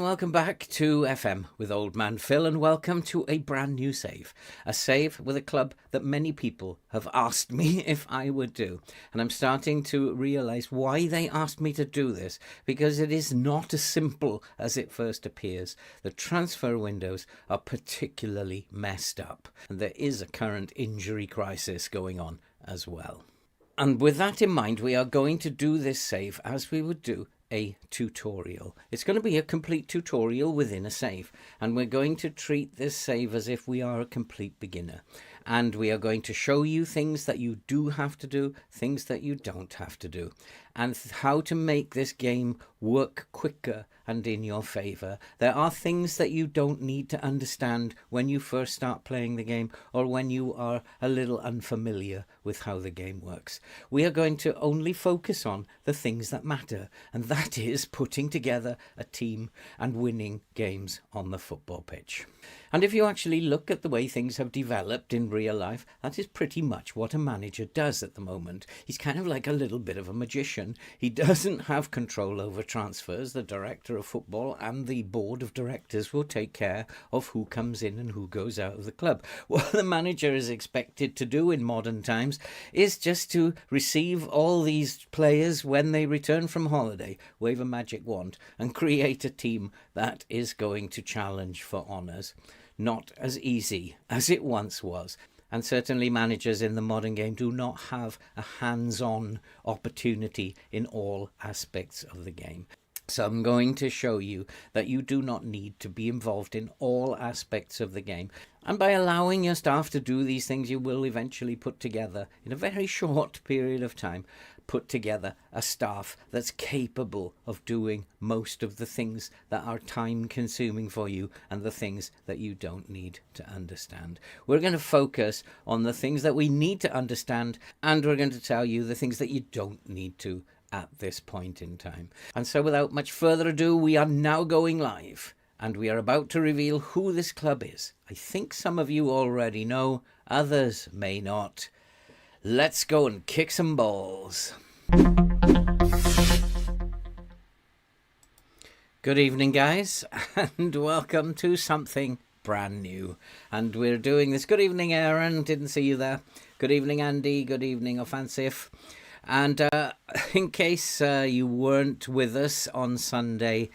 welcome back to FM with Old Man Phil, and welcome to a brand new save. A save with a club that many people have asked me if I would do. And I'm starting to realise why they asked me to do this, because it is not as simple as it first appears. The transfer windows are particularly messed up, and there is a current injury crisis going on as well. And with that in mind, we are going to do this save as we would do a tutorial. It's going to be a complete tutorial within a save, and we're going to treat this save as if we are a complete beginner, and we are going to show you things that you do have to do, things that you don't have to do, and how to make this game work quicker and in your favour. There are things that you don't need to understand when you first start playing the game, or when you are a little unfamiliar with how the game works. We are going to only focus on the things that matter, and that is putting together a team and winning games on the football pitch. And if you actually look at the way things have developed in real life, that is pretty much what a manager does at the moment. He's kind of like a little bit of a magician. He doesn't have control over transfers. The director of football and the board of directors will take care of who comes in and who goes out of the club. What the manager is expected to do in modern times is just to receive all these players when they return from holiday, wave a magic wand, and create a team that is going to challenge for honours. Not as easy as it once was. And certainly managers in the modern game do not have a hands-on opportunity in all aspects of the game. So I'm going to show you that you do not need to be involved in all aspects of the game. And by allowing your staff to do these things, you will eventually put together, in a very short period of time, put together a staff that's capable of doing most of the things that are time consuming for you and the things that you don't need to understand. We're going to focus on the things that we need to understand, and we're going to tell you the things that you don't need to at this point in time. And so without much further ado, we are now going live, and we are about to reveal who this club is. I think some of you already know, others may not. Let's go and kick some balls. Good evening, guys, and welcome to something brand new. And we're doing this. Good evening, Aaron. Didn't see you there. Good evening, Andy. Good evening, Offensive. And in case you weren't with us on Sunday,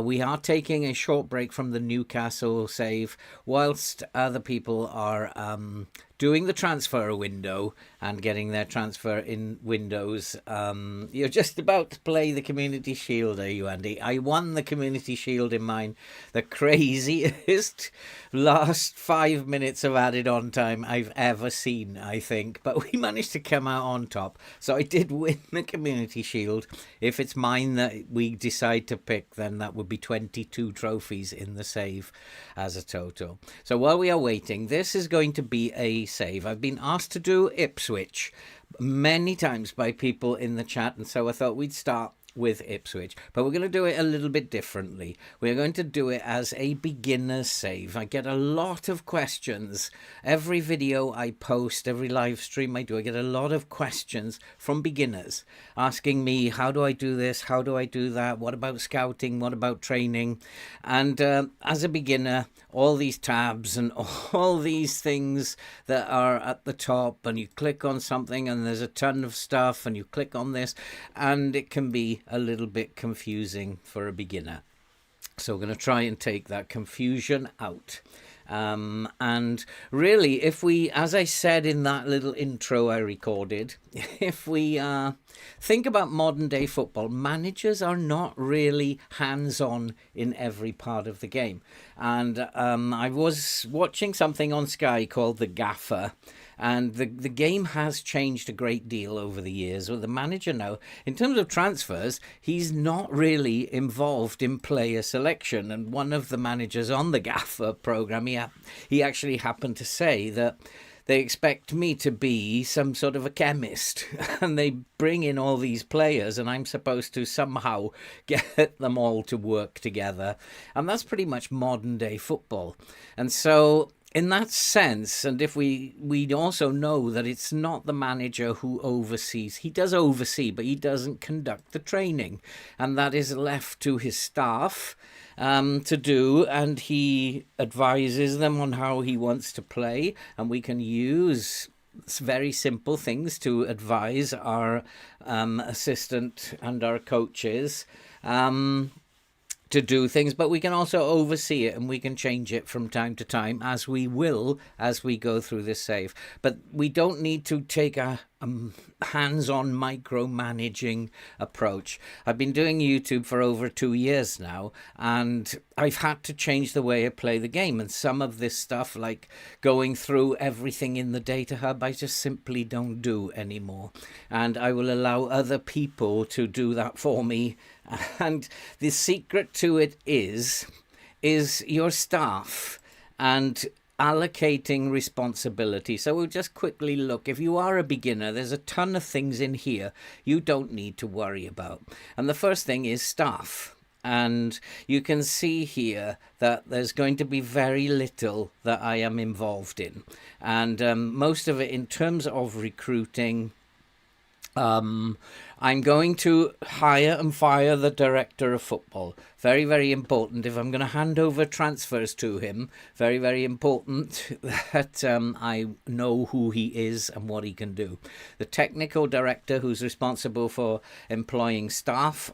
we are taking a short break from the Newcastle save whilst other people are doing the transfer window and getting their transfer in windows. You're just about to play the Community Shield, are you, Andy? I won the Community Shield in mine. The craziest last 5 minutes of added on time I've ever seen, I think. But we managed to come out on top. So I did win the Community Shield. If it's mine that we decide to pick, then that would be 22 trophies in the save as a total. So while we are waiting, this is going to be a save. I've been asked to do Ipswich many times by people in the chat, and so I thought we'd start with Ipswich, but we're going to do it a little bit differently. We're going to do it as a beginner's save. I get a lot of questions. Every video I post, every live stream I do, I get a lot of questions from beginners asking me, how do I do this? How do I do that? What about scouting? What about training? And as a beginner, all these tabs and all these things that are at the top, and you click on something and there's a ton of stuff, and you click on this, and it can be a little bit confusing for a beginner. So we're going to try and take that confusion out. And really, if we, as I said in that little intro I recorded, if we think about modern day football, managers are not really hands-on in every part of the game. And I was watching something on Sky called The Gaffer, and the game has changed a great deal over the years. With the manager now, in terms of transfers, he's not really involved in player selection. And one of the managers on the Gaffer program, he actually happened to say that they expect me to be some sort of a chemist, and they bring in all these players, and I'm supposed to somehow get them all to work together. And that's pretty much modern day football. And so in that sense, and if we also know that it's not the manager who oversees. He does oversee, but he doesn't conduct the training, and that is left to his staff to do, and he advises them on how he wants to play, and we can use very simple things to advise our assistant and our coaches to do things, but we can also oversee it, and we can change it from time to time, as we will as we go through this save. But we don't need to take a hands-on micromanaging approach. I've been doing YouTube for over 2 years now, and I've had to change the way I play the game, and some of this stuff, like going through everything in the data hub, I just simply don't do anymore, and I will allow other people to do that for me. And the secret to it is your staff and allocating responsibility. So we'll just quickly look. If you are a beginner, there's a ton of things in here you don't need to worry about. And the first thing is staff. And you can see here that there's going to be very little that I am involved in. And most of it in terms of recruiting. I'm going to hire and fire the director of football. Very, very important. If I'm going to hand over transfers to him, very, very important that I know who he is and what he can do. The technical director, who's responsible for employing staff,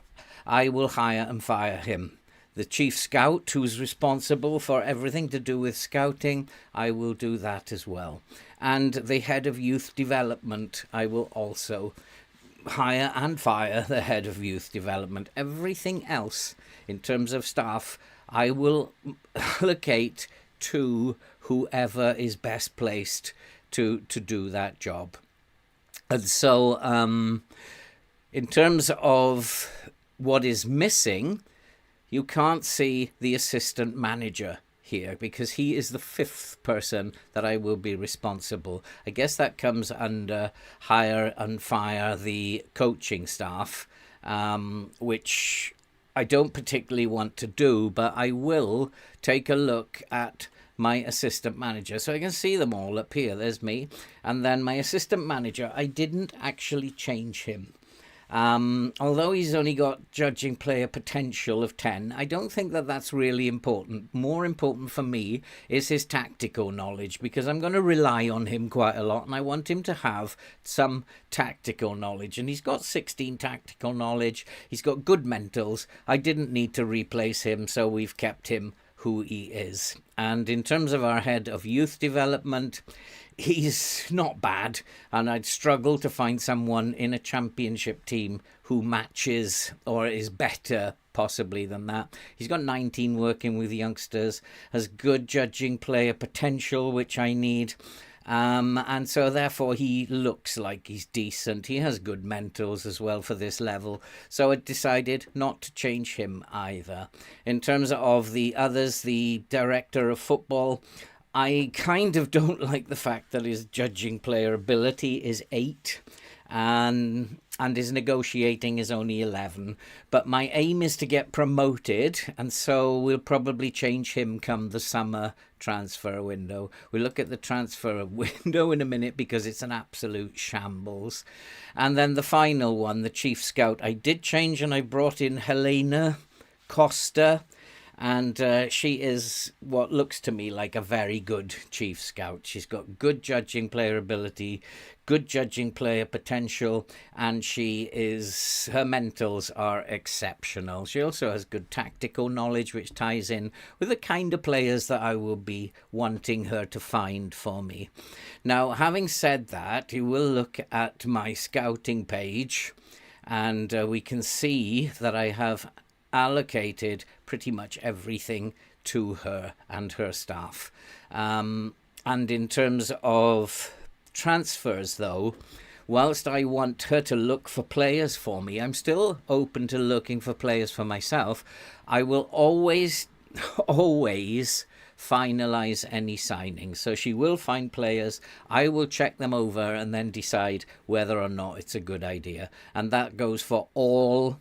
I will hire and fire him. The chief scout, who's responsible for everything to do with scouting, I will do that as well. And the head of youth development, I will also hire and fire the head of youth development. Everything else in terms of staff, I will allocate to whoever is best placed to do that job. And so in terms of what is missing, you can't see the assistant manager here because he is the fifth person that I will be responsible. I guess that comes under hire and fire the coaching staff, which I don't particularly want to do, but I will take a look at my assistant manager. So I can see them all up here. There's me. And then my assistant manager, I didn't actually change him. Although he's only got judging player potential of 10, I don't think that that's really important. More important for me is his tactical knowledge, because I'm going to rely on him quite a lot, and I want him to have some tactical knowledge. And he's got 16 tactical knowledge. He's got good mentals. I didn't need to replace him, so we've kept him who he is. And in terms of our head of youth development, he's not bad, and I'd struggle to find someone in a championship team who matches or is better possibly than that. He's got 19 working with youngsters, has good judging player potential, which I need. And so therefore he looks like he's decent. He has good mentals as well for this level. So I decided not to change him either. In terms of the others, the director of football, I kind of don't like the fact that his judging player ability is 8 and his negotiating is only 11. But my aim is to get promoted, and so we'll probably change him come the summer transfer window. We'll look at the transfer window in a minute because it's an absolute shambles. And then the final one, the chief scout, I did change, and I brought in Helena Costa. And she is what looks to me like a very good chief scout. She's got good judging player ability, good judging player potential, and her mentals are exceptional. She also has good tactical knowledge, which ties in with the kind of players that I will be wanting her to find for me. Now, having said that, you will look at my scouting page, and we can see that I have allocated pretty much everything to her and her staff. And in terms of transfers, though, whilst I want her to look for players for me, I'm still open to looking for players for myself. I will always finalise any signings. So she will find players, I will check them over and then decide whether or not it's a good idea. And that goes for all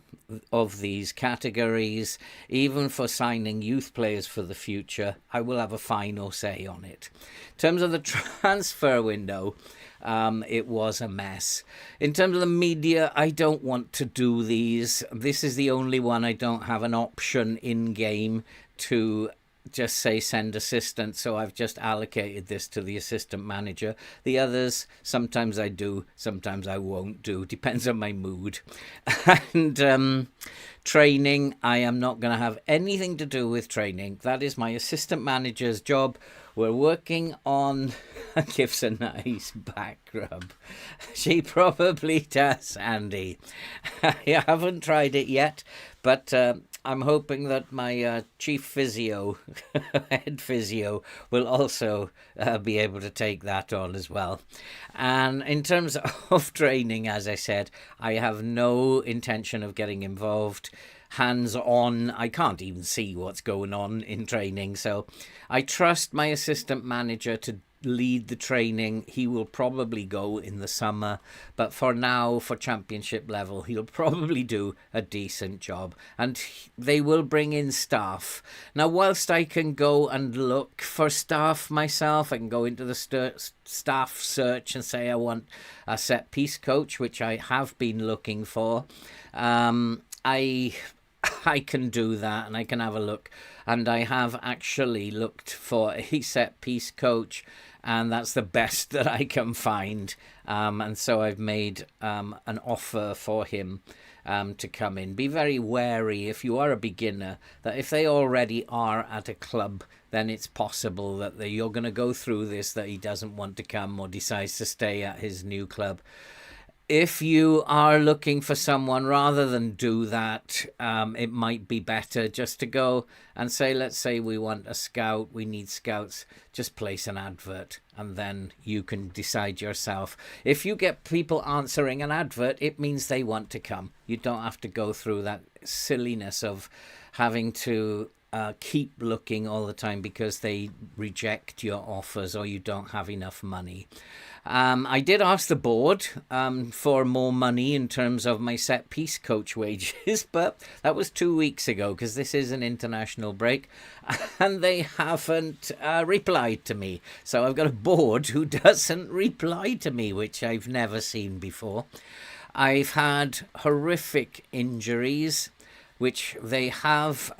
of these categories. Even for signing youth players for the future, I will have a final say on it. In terms of the transfer window, it was a mess. In terms of the media, I don't want to do these. This is the only one I don't have an option in game to just say send assistant, so I've just allocated this to the assistant manager. The others, sometimes I do, sometimes I won't do, depends on my mood. And training, I am not going to have anything to do with training. That is my assistant manager's job. We're working on... gives a nice back rub. She probably does, Andy. I haven't tried it yet, but I'm hoping that my chief physio, head physio, will also be able to take that on as well. And in terms of training, as I said, I have no intention of getting involved hands-on. I can't even see what's going on in training, so I trust my assistant manager to lead the training. He will probably go in the summer, but for now, for championship level, he'll probably do a decent job, and they will bring in staff. Now, whilst I can go and look for staff myself, I can go into the staff search and say I want a set piece coach, which I have been looking for. I can do that, and I can have a look, and I have actually looked for a set piece coach, and that's the best that I can find, and so I've made an offer for him to come in. Be very wary if you are a beginner, that if they already are at a club, then it's possible that you're going to go through this, that he doesn't want to come or decides to stay at his new club. If you are looking for someone, rather than do that, it might be better just to go and say, let's say we want a scout, we need scouts, just place an advert, and then you can decide yourself. If you get people answering an advert, it means they want to come. You don't have to go through that silliness of having to keep looking all the time because they reject your offers or you don't have enough money. I did ask the board for more money in terms of my set piece coach wages, but that was 2 weeks ago because this is an international break, and they haven't replied to me. So I've got a board who doesn't reply to me, which I've never seen before. I've had horrific injuries, which they have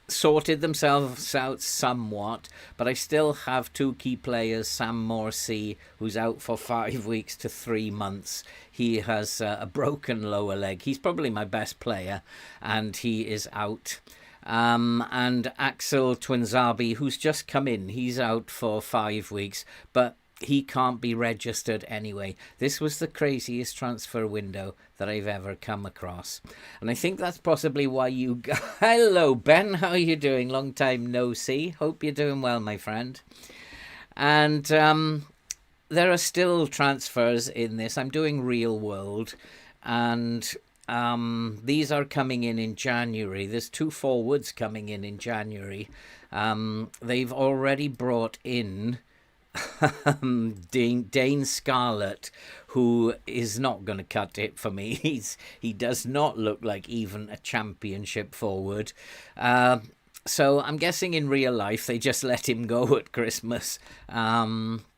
sorted themselves out somewhat, but I still have two key players. Sam Morsey, who's out for 5 weeks to 3 months. He has a broken lower leg. He's probably my best player, and he is out. And Axel Twinzabi, who's just come in, he's out for 5 weeks, but he can't be registered anyway. This was the craziest transfer window that I've ever come across. And I think that's possibly why you... Hello, Ben. How are you doing? Long time no see. Hope you're doing well, my friend. And there are still transfers in this. I'm doing real world. And these are coming in January. There's 2 forwards coming in January. They've already brought in... Dane Scarlett, who is not going to cut it for me. He does not look like even a championship forward. So I'm guessing in real life they just let him go at Christmas,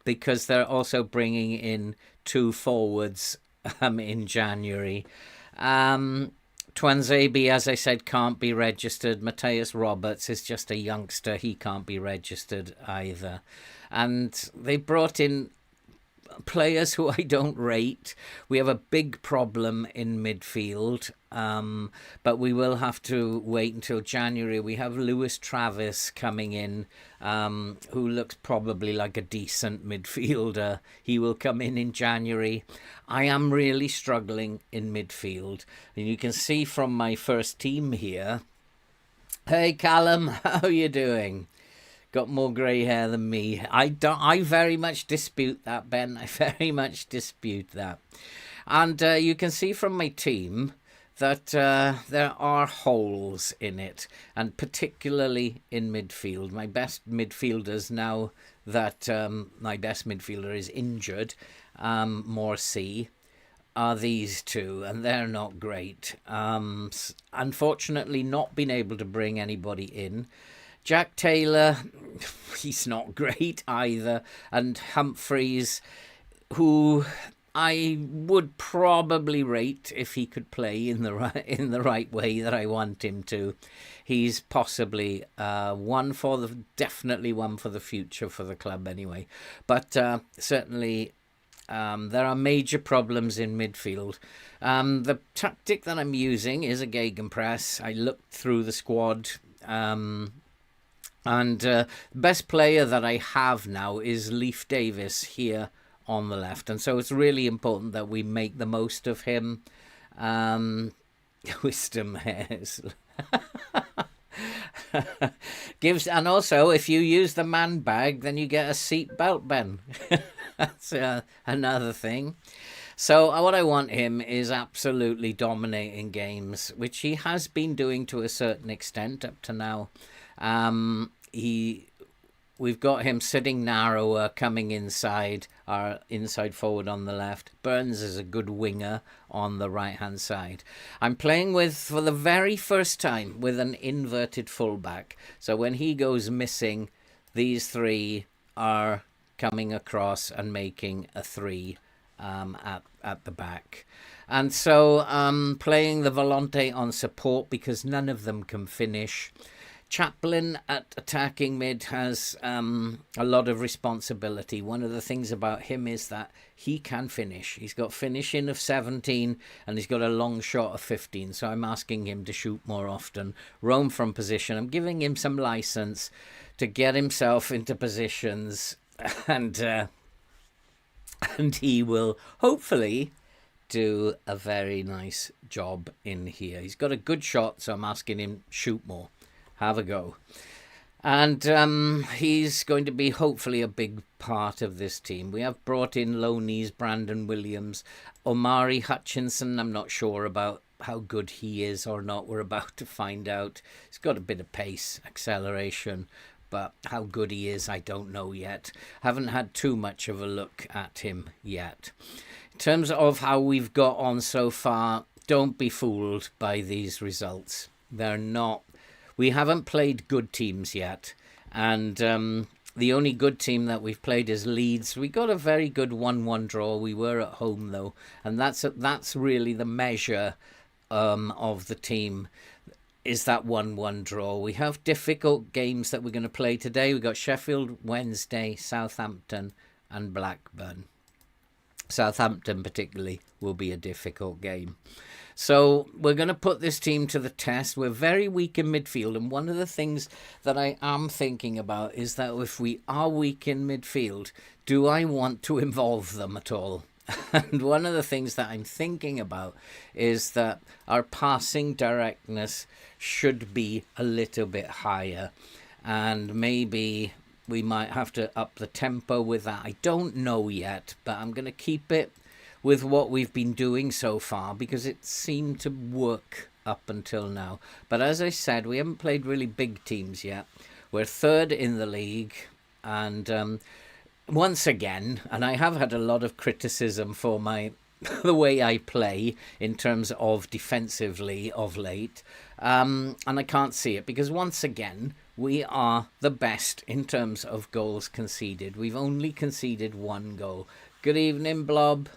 because they're also bringing in 2 forwards in January. Twanzebe, as I said, can't be registered. Matthias Roberts is just a youngster. He can't be registered either. And they brought in players who I don't rate. We have a big problem in midfield, but we will have to wait until January. We have Lewis Travis coming in, who looks probably like a decent midfielder. He will come in January. I am really struggling in midfield. And you can see from my first team here. Hey, Callum, how are you doing? Got more grey hair than me. I very much dispute that, Ben. I very much dispute that. And you can see from my team that there are holes in it, and particularly in midfield. My best midfielders, now that my best midfielder is injured, Morsi, are these two, and they're not great. Unfortunately, not been able to bring anybody in. Jack Taylor, he's not great either, and Humphreys, who I would probably rate if he could play in the right way that I want him to. He's possibly definitely one for the future for the club anyway. But certainly there are major problems in midfield. The tactic that I'm using is a gegenpress. I looked through the squad. And the best player that I have now is Leif Davis here on the left. And so it's really important that we make the most of him. Wisdom hairs. And also, if you use the man bag, then you get a seat belt, Ben. That's another thing. So what I want him is absolutely dominating games, which he has been doing to a certain extent up to now. We've got him sitting narrower, coming inside, our inside forward on the left. Burns is a good winger on the right-hand side. I'm playing for the very first time, with an inverted fullback. So when he goes missing, these three are coming across and making a three at the back. And so playing the Volante on support because none of them can finish. Chaplin at attacking mid has a lot of responsibility. One of the things about him is that he can finish. He's got finishing of 17 and he's got a long shot of 15. So I'm asking him to shoot more often, roam from position. I'm giving him some license to get himself into positions, and he will hopefully do a very nice job in here. He's got a good shot, so I'm asking him shoot more. Have a go. And he's going to be hopefully a big part of this team. We have brought in loanees, Brandon Williams, Omari Hutchinson. I'm not sure about how good he is or not. We're about to find out. He's got a bit of pace, acceleration, but how good he is, I don't know yet. Haven't had too much of a look at him yet. In terms of how we've got on so far, don't be fooled by these results. They're not. We haven't played good teams yet, and the only good team that we've played is Leeds. We got a very good 1-1 draw. We were at home, though, and that's really the measure of the team, is that 1-1 draw. We have difficult games that we're going to play today. We've got Sheffield Wednesday, Southampton, and Blackburn. Southampton particularly will be a difficult game. So we're going to put this team to the test. We're very weak in midfield, and one of the things that I am thinking about is that if we are weak in midfield, do I want to involve them at all? And one of the things that I'm thinking about is that our passing directness should be a little bit higher, and maybe we might have to up the tempo with that. I don't know yet, but I'm going to keep it with what we've been doing so far because it seemed to work up until now. But as I said, we haven't played really big teams yet. We're third in the league, and once again, and I have had a lot of criticism for the way I play in terms of defensively of late, and I can't see it because once again we are the best in terms of goals conceded. We've only conceded 1 goal. Good evening, Blob.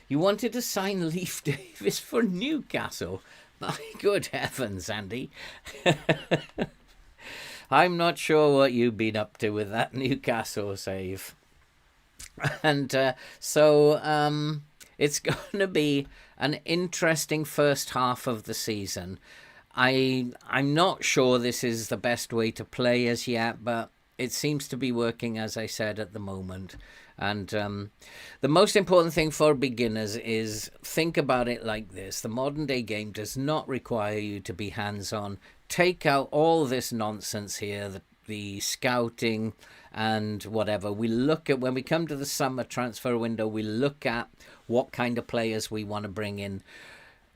You wanted to sign Leif Davis for Newcastle? My good heavens, Andy. I'm not sure what you've been up to with that Newcastle save. And so it's going to be an interesting first half of the season. I'm not sure this is the best way to play as yet, but it seems to be working, as I said, at the moment. And the most important thing for beginners is think about it like this. The modern day game does not require you to be hands-on. Take out all this nonsense here, the scouting and whatever. We look at, when we come to the summer transfer window, we look at what kind of players we want to bring in.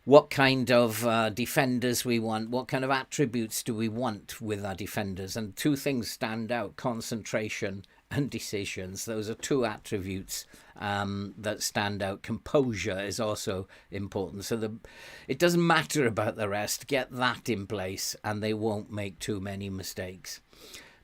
what kind of defenders we want, what kind of attributes do we want with our defenders. And two things stand out: concentration and decisions. Those are two attributes that stand out. Composure is also important. So it doesn't matter about the rest. Get that in place and they won't make too many mistakes.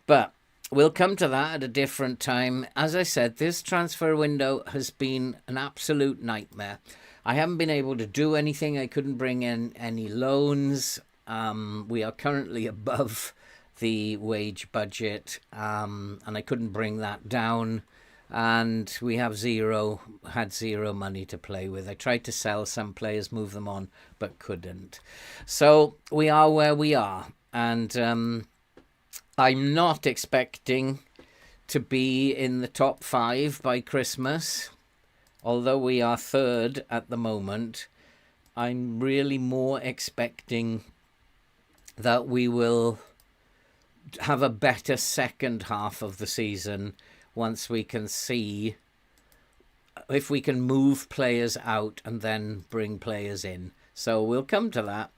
But we'll come to that at a different time. As I said, this transfer window has been an absolute nightmare. I haven't been able to do anything. I couldn't bring in any loans. We are currently above the wage budget, and I couldn't bring that down. And we had zero money to play with. I tried to sell some players, move them on, but couldn't. So we are where we are. And I'm not expecting to be in the top 5 by Christmas. Although we are 3rd at the moment, I'm really more expecting that we will have a better second half of the season once we can see if we can move players out and then bring players in. So we'll come to that.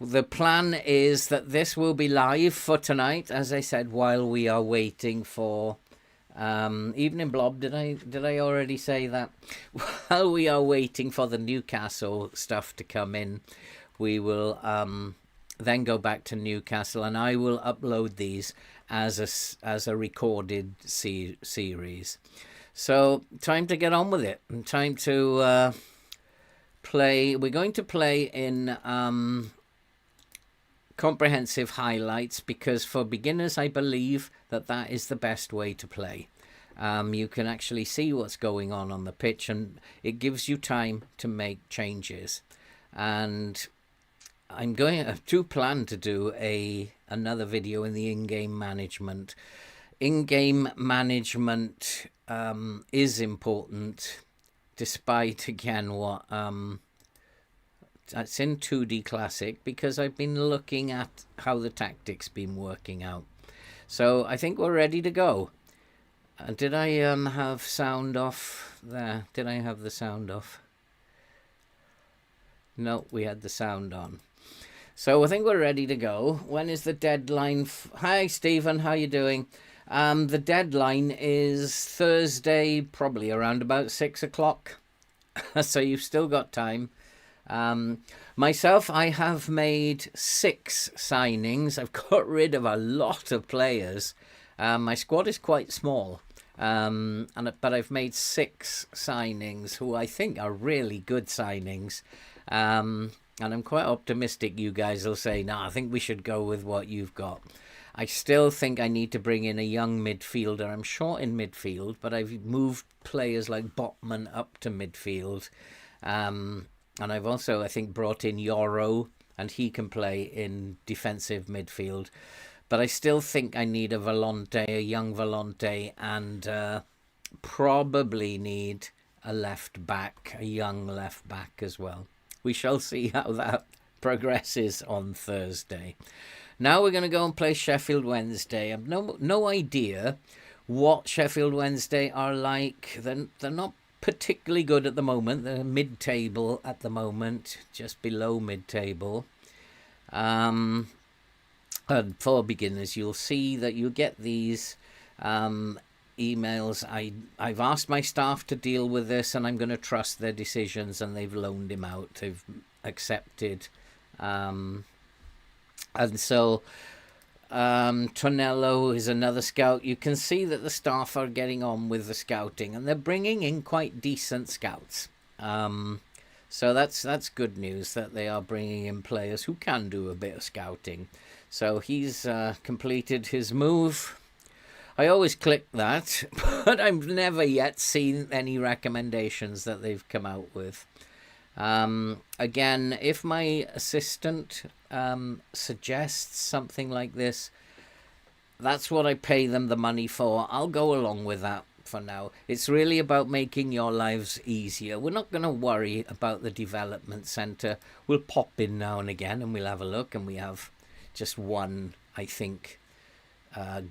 The plan is that this will be live for tonight, as I said, while we are waiting for Evening Blob. Did I already say that? While we are waiting for the Newcastle stuff to come in, we will then go back to Newcastle, and I will upload these as a recorded series. So time to get on with it. Time to play. We're going to play in comprehensive highlights, because for beginners I believe that is the best way to play. You can actually see what's going on the pitch, and it gives you time to make changes. And I'm going to plan to do another video in the in-game management. In-game management is important, despite again what it's in 2D Classic, because I've been looking at how the tactics been working out. So I think we're ready to go. Did I have sound off there? Did I have the sound off? No, we had the sound on. So I think we're ready to go. When is the deadline? Hi, Stephen. How you doing? The deadline is Thursday, probably around about 6 o'clock. So you've still got time. Myself, I have made 6 signings. I've got rid of a lot of players. My squad is quite small, but I've made 6 signings who I think are really good signings. And I'm quite optimistic you guys will say, no, I think we should go with what you've got. I still think I need to bring in a young midfielder. I'm short in midfield, but I've moved players like Botman up to midfield. And I've also, I think, brought in Yoro, and he can play in defensive midfield. But I still think I need a young Volante, and probably need a young left back as well. We shall see how that progresses on Thursday. Now we're going to go and play Sheffield Wednesday. I've no idea what Sheffield Wednesday are like. They're not particularly good at the moment. They're mid-table at the moment, just below mid-table. And for beginners, you'll see that you get these emails. I've asked my staff to deal with this, and I'm going to trust their decisions, and they've loaned him out. They've accepted. And so Tonello is another scout. You can see that the staff are getting on with the scouting, and they're bringing in quite decent scouts. So that's good news, that they are bringing in players who can do a bit of scouting. So he's completed his move. I always click that, but I've never yet seen any recommendations that they've come out with. Again, if my assistant suggests something like this, that's what I pay them the money for. I'll go along with that for now. It's really about making your lives easier. We're not going to worry about the development centre. We'll pop in now and again and we'll have a look, and we have just one, I think,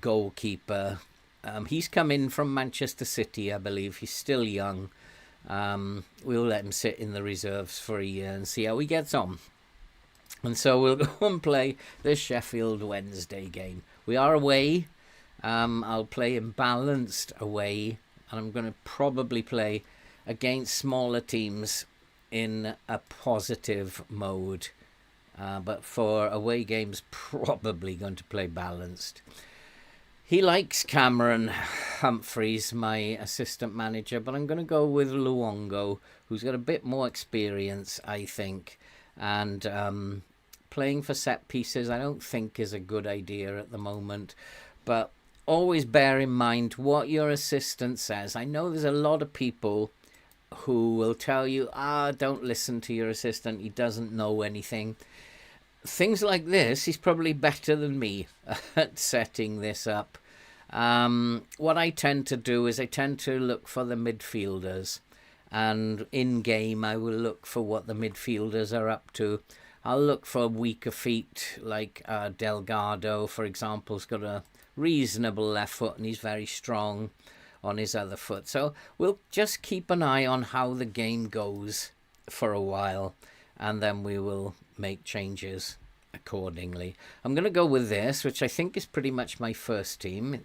goalkeeper. He's come in from Manchester City, I believe. He's still young. We'll let him sit in the reserves for a year and see how he gets on. And so we'll go and play the Sheffield Wednesday game. We are away. I'll play him balanced away, and I'm going to probably play against smaller teams in a positive mode. But for away games, probably going to play balanced. He likes Cameron Humphreys, my assistant manager, but I'm going to go with Luongo, who's got a bit more experience, I think. And playing for set pieces, I don't think is a good idea at the moment. But always bear in mind what your assistant says. I know there's a lot of people who will tell you, don't listen to your assistant, he doesn't know anything. Things like this, he's probably better than me at setting this up. What I tend to do is I tend to look for the midfielders, and in game I will look for what the midfielders are up to. I'll look for weaker feet, like Delgado, for example, has got a reasonable left foot and he's very strong on his other foot. So we'll just keep an eye on how the game goes for a while, and then we will make changes accordingly. I'm going to go with this, which I think is pretty much my first team.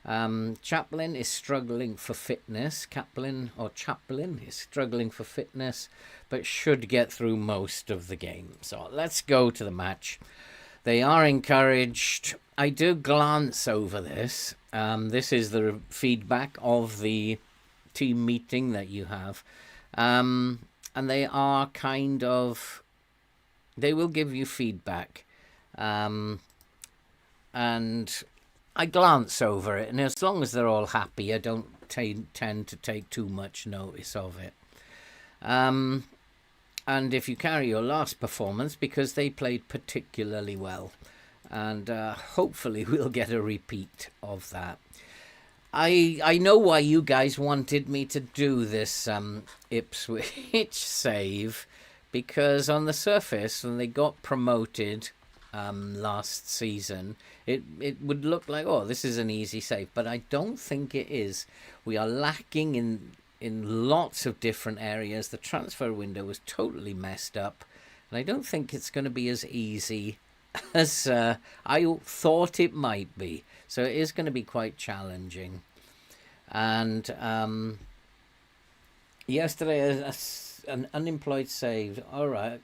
Chaplin is struggling for fitness. Chaplin is struggling for fitness, but should get through most of the game. So let's go to the match. They are encouraged. I do glance over this. This is the feedback of the team meeting that you have. And they are kind of... They will give you feedback. And I glance over it. And as long as they're all happy, I don't tend to take too much notice of it. And if you carry your last performance, because they played particularly well, and hopefully we'll get a repeat of that. I know why you guys wanted me to do this Ipswich save, because on the surface, when they got promoted last season, it would look like, oh, this is an easy save, but I don't think it is. We are lacking in lots of different areas. The transfer window was totally messed up, and I don't think it's going to be as easy as I thought it might be. So it is going to be quite challenging. And yesterday, an unemployed saved. All right,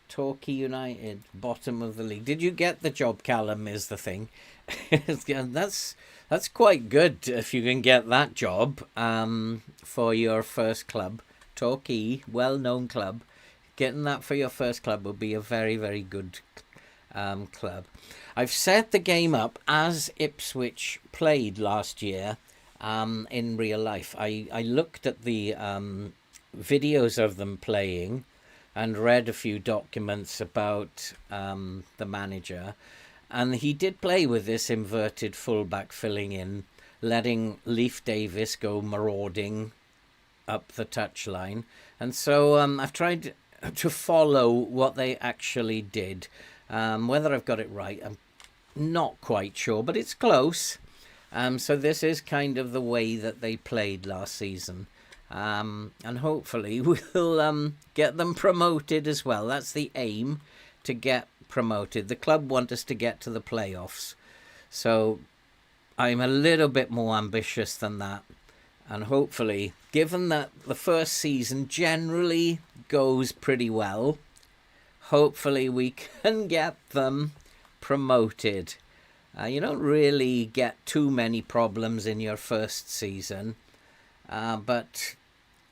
Torquay United, bottom of the league. Did you get the job, Callum, is the thing. That's quite good if you can get that job for your first club. Torquay, well-known club. Getting that for your first club would be a very, very good club. I've set the game up as Ipswich played last year in real life. I looked at the videos of them playing and read a few documents about the manager. And he did play with this inverted fullback filling in, letting Leif Davis go marauding up the touchline. And so I've tried to follow what they actually did. Whether I've got it right, I'm not quite sure, but it's close. So this is kind of the way that they played last season. And hopefully we'll get them promoted as well. That's the aim, to get promoted. The club want us to get to the playoffs, so I'm a little bit more ambitious than that, and hopefully, given that the first season generally goes pretty well, hopefully we can get them promoted. You don't really get too many problems in your first season, but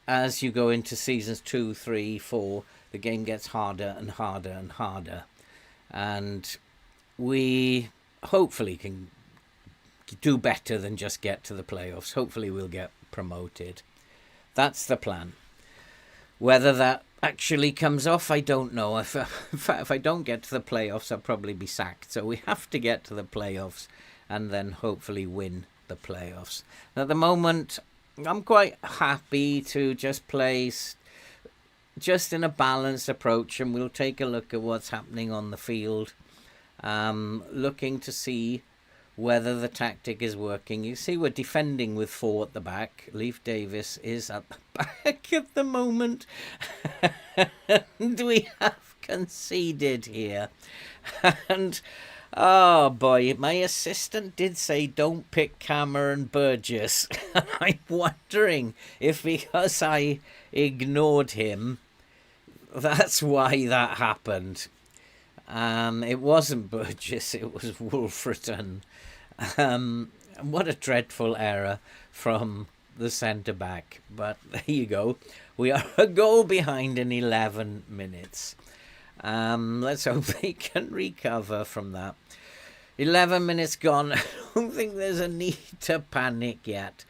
as you go into seasons 2, 3, 4, the game gets harder and harder and harder. And we hopefully can do better than just get to the playoffs. Hopefully we'll get promoted. That's the plan. Whether that actually comes off, I don't know. If I don't get to the playoffs, I'll probably be sacked. So we have to get to the playoffs and then hopefully win the playoffs. At the moment, I'm quite happy to just play just in a balanced approach, and we'll take a look at what's happening on the field, looking to see whether the tactic is working. You see, we're defending with 4 at the back. Leif Davis is at the back at the moment. And we have conceded here. And, oh boy, my assistant did say don't pick Cameron Burgess. I'm wondering if because I ignored him, that's why that happened. It wasn't Burgess, it was Wolfreton. What a dreadful error from the centre-back. But there you go. We are a goal behind in 11 minutes. Let's hope they can recover from that. 11 minutes gone. I don't think there's a need to panic yet.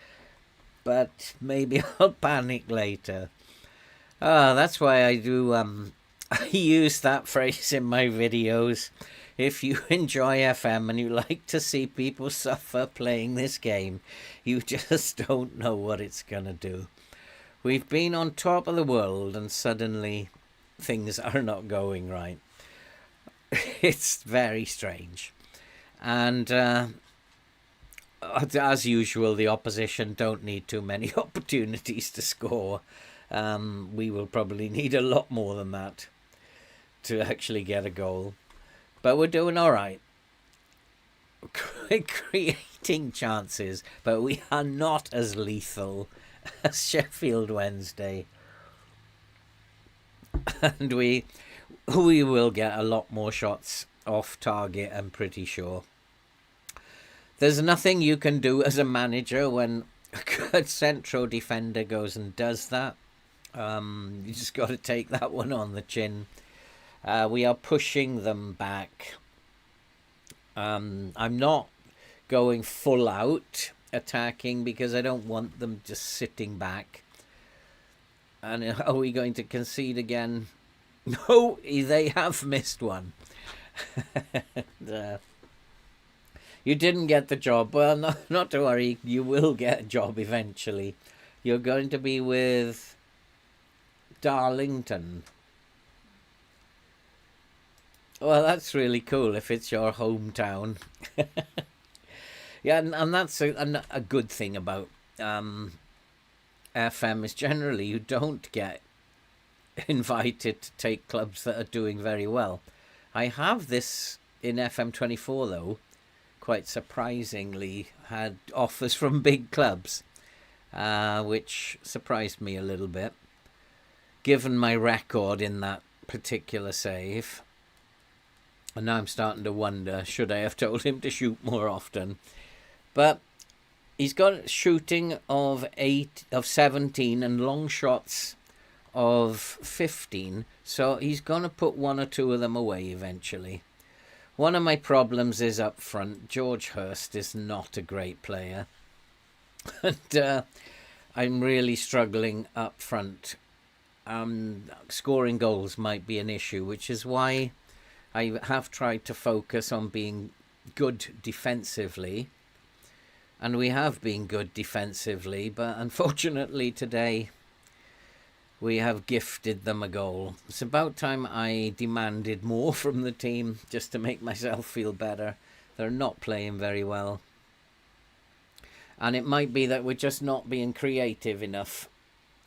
But maybe I'll panic later. That's why I do... I use that phrase in my videos. If you enjoy FM and you like to see people suffer playing this game, you just don't know what it's going to do. We've been on top of the world and suddenly things are not going right. It's very strange. And as usual, the opposition don't need too many opportunities to score. We will probably need a lot more than that to actually get a goal. But we're doing all right. Creating chances, but we are not as lethal as Sheffield Wednesday. And we will get a lot more shots off target, I'm pretty sure. There's nothing you can do as a manager when a good central defender goes and does that. You just got to take that one on the chin. We are pushing them back. I'm not going full out attacking because I don't want them just sitting back. And are we going to concede again? No, they have missed one. You didn't get the job. Well, not to worry. You will get a job eventually. You're going to be with Darlington. Well, that's really cool if it's your hometown. Yeah, and that's a good thing about FM is generally you don't get invited to take clubs that are doing very well. I have this in FM24 though, quite surprisingly, had offers from big clubs, which surprised me a little bit, given my record in that particular save. And now I'm starting to wonder, should I have told him to shoot more often? But he's got shooting of 17 and long shots of 15. So he's going to put 1 or 2 of them away eventually. One of my problems is up front. George Hurst is not a great player. And I'm really struggling up front. Scoring goals might be an issue, which is why I have tried to focus on being good defensively. And we have been good defensively, but unfortunately today we have gifted them a goal. It's about time I demanded more from the team just to make myself feel better. They're not playing very well. And it might be that we're just not being creative enough.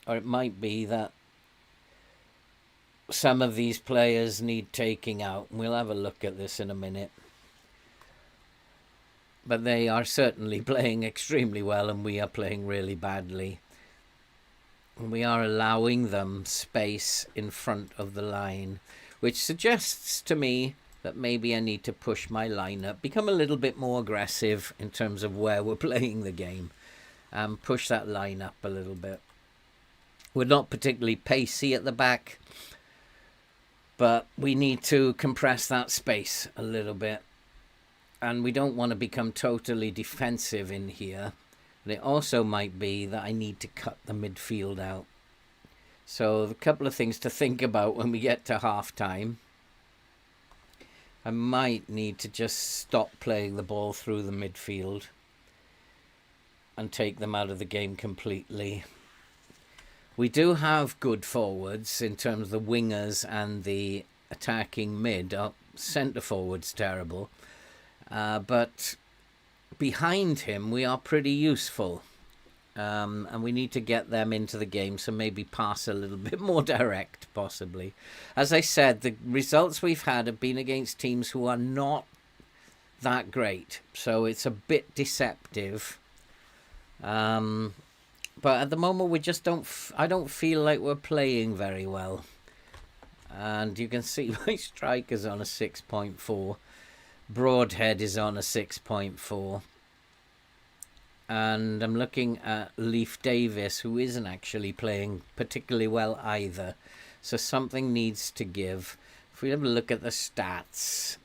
Or it might be that some of these players need taking out. We'll have a look at this in a minute. But they are certainly playing extremely well and we are playing really badly. We are allowing them space in front of the line, which suggests to me that maybe I need to push my line up, become a little bit more aggressive in terms of where we're playing the game, and push that line up a little bit. We're not particularly pacey at the back, but we need to compress that space a little bit. And we don't want to become totally defensive in here. And it also might be that I need to cut the midfield out. So a couple of things to think about when we get to half-time. I might need to just stop playing the ball through the midfield and take them out of the game completely. We do have good forwards in terms of the wingers and the attacking mid. Centre forward's terrible. But behind him, we are pretty useful. And we need to get them into the game, so maybe pass a little bit more direct, possibly. As I said, the results we've had have been against teams who are not that great, so it's a bit deceptive. But at the moment, we just I don't feel like we're playing very well. And you can see my striker's on a 6.4. Broadhead is on a 6.4. And I'm looking at Leif Davis, who isn't actually playing particularly well either. So something needs to give. If we have a look at the stats,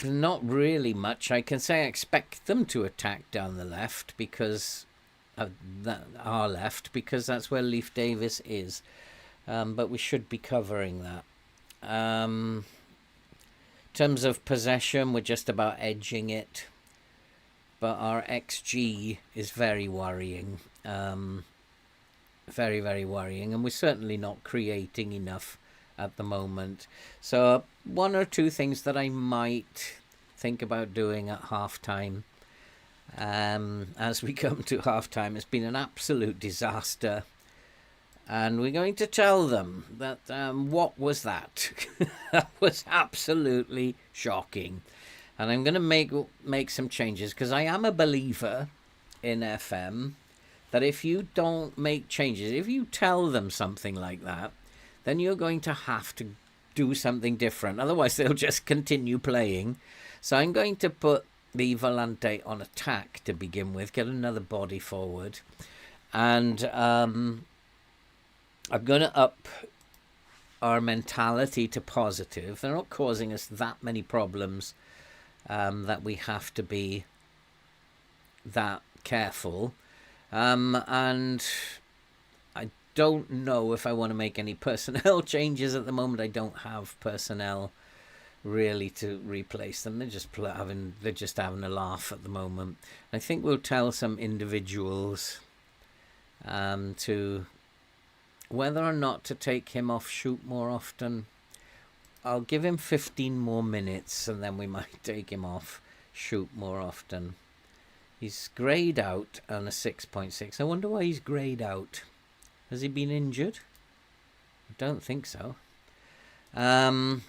not really much. I can say I expect them to attack down the left because of our left, because that's where Leif Davis is. But we should be covering that. In terms of possession, we're just about edging it, but our XG is very worrying, very, very worrying, and we're certainly not creating enough at the moment. So one or two things that I might think about doing at half-time. As we come to half-time, it's been an absolute disaster. And we're going to tell them that, what was that? That was absolutely shocking. And I'm going to make some changes, because I am a believer in FM that if you don't make changes, if you tell them something like that, then you're going to have to do something different. Otherwise, they'll just continue playing. So I'm going to put the Volante on attack to begin with, get another body forward. And I'm going to up our mentality to positive. They're not causing us that many problems that we have to be that careful. And I don't know if I want to make any personnel changes at the moment. I don't have personnel really to replace them. They're just having a laugh at the moment. I think we'll tell some individuals to whether or not to take him off shoot more often. I'll give him 15 more minutes and then we might take him off shoot more often. He's greyed out on a 6.6. I wonder why he's greyed out. Has he been injured? I don't think so. So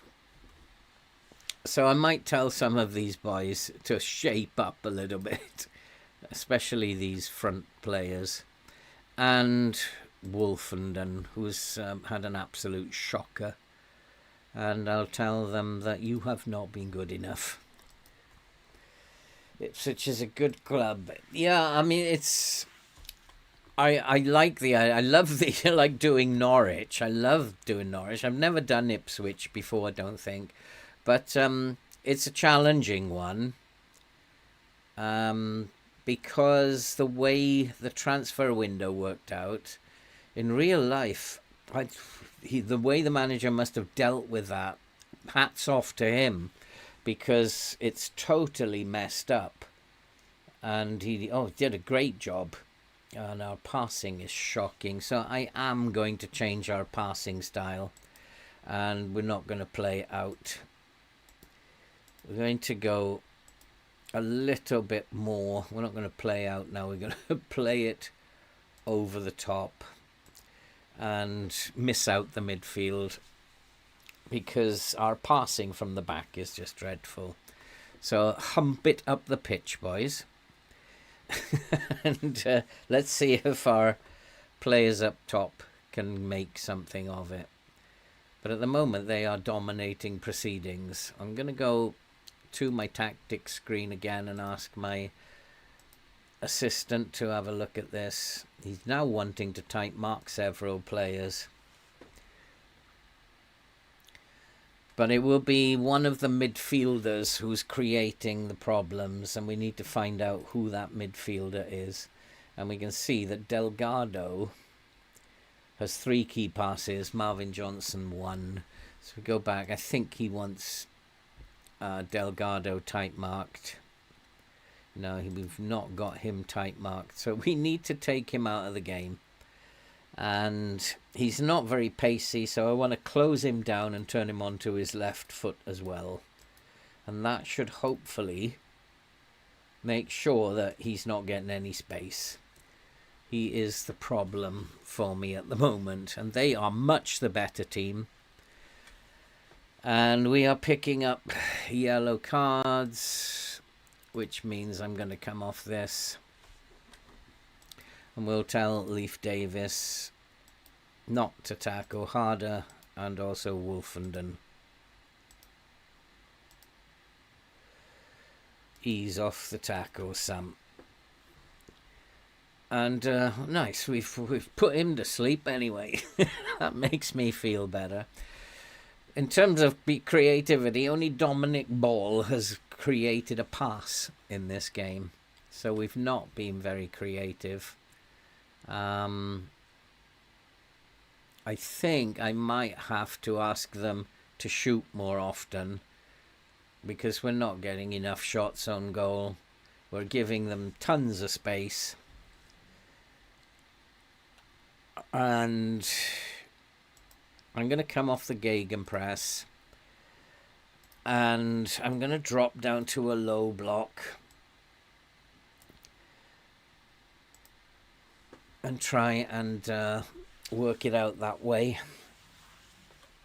I might tell some of these boys to shape up a little bit, especially these front players. And Wolfenden, who's had an absolute shocker, and I'll tell them that you have not been good enough. Ipswich is a good club. Yeah, I mean, it's I like I love the like doing Norwich. I love doing Norwich. I've never done Ipswich before, I don't think, but it's a challenging one. Because the way the transfer window worked out, in real life, the way the manager must have dealt with that, hats off to him, because it's totally messed up. And he did a great job. And our passing is shocking. So I am going to change our passing style. And we're not going to play out. We're going to go a little bit more. We're not going to play out now. We're going to play it over the top and miss out the midfield, because our passing from the back is just dreadful. So hump it up the pitch, boys. And let's see if our players up top can make something of it. But at the moment, they are dominating proceedings. I'm going to go to my tactics screen again and ask my assistant to have a look at this. He's now wanting to type mark several players. But it will be one of the midfielders who's creating the problems, and we need to find out who that midfielder is. And we can see that Delgado has 3 key passes, Marvin Johnson 1. So we go back. I think he wants Delgado type marked. No, we've not got him type marked. So we need to take him out of the game. And he's not very pacey, so I want to close him down and turn him onto his left foot as well. And that should hopefully make sure that he's not getting any space. He is the problem for me at the moment, and they are much the better team. And we are picking up yellow cards, which means I'm going to come off this. And we'll tell Leif Davis not to tackle harder, and also Wolfenden. Ease off the tackle some. And nice, we've put him to sleep anyway. That makes me feel better. In terms of creativity, only Dominic Ball has created a pass in this game. So we've not been very creative. I think I might have to ask them to shoot more often, because we're not getting enough shots on goal. We're giving them tons of space. And I'm going to come off the gegenpress. And I'm going to drop down to a low block. And try and work it out that way.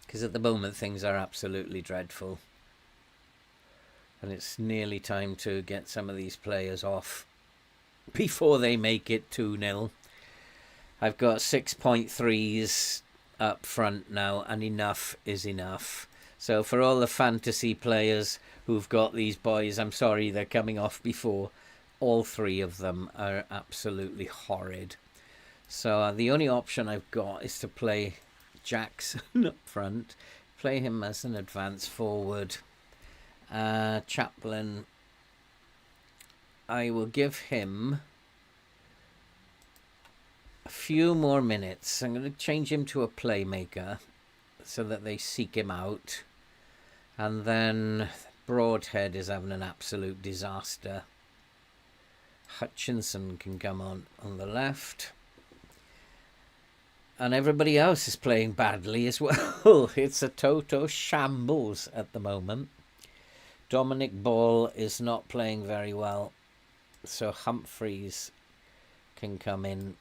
Because at the moment things are absolutely dreadful. And it's nearly time to get some of these players off before they make it 2-0. I've got 6.3s up front now, and enough is enough. So for all the fantasy players who've got these boys, I'm sorry they're coming off before. All three of them are absolutely horrid. So the only option I've got is to play Jackson up front. Play him as an advance forward. Chaplin, I will give him a few more minutes. I'm going to change him to a playmaker so that they seek him out. And then Broadhead is having an absolute disaster. Hutchinson can come on the left. And everybody else is playing badly as well. It's a total shambles at the moment. Dominic Ball is not playing very well, so Humphreys can come in,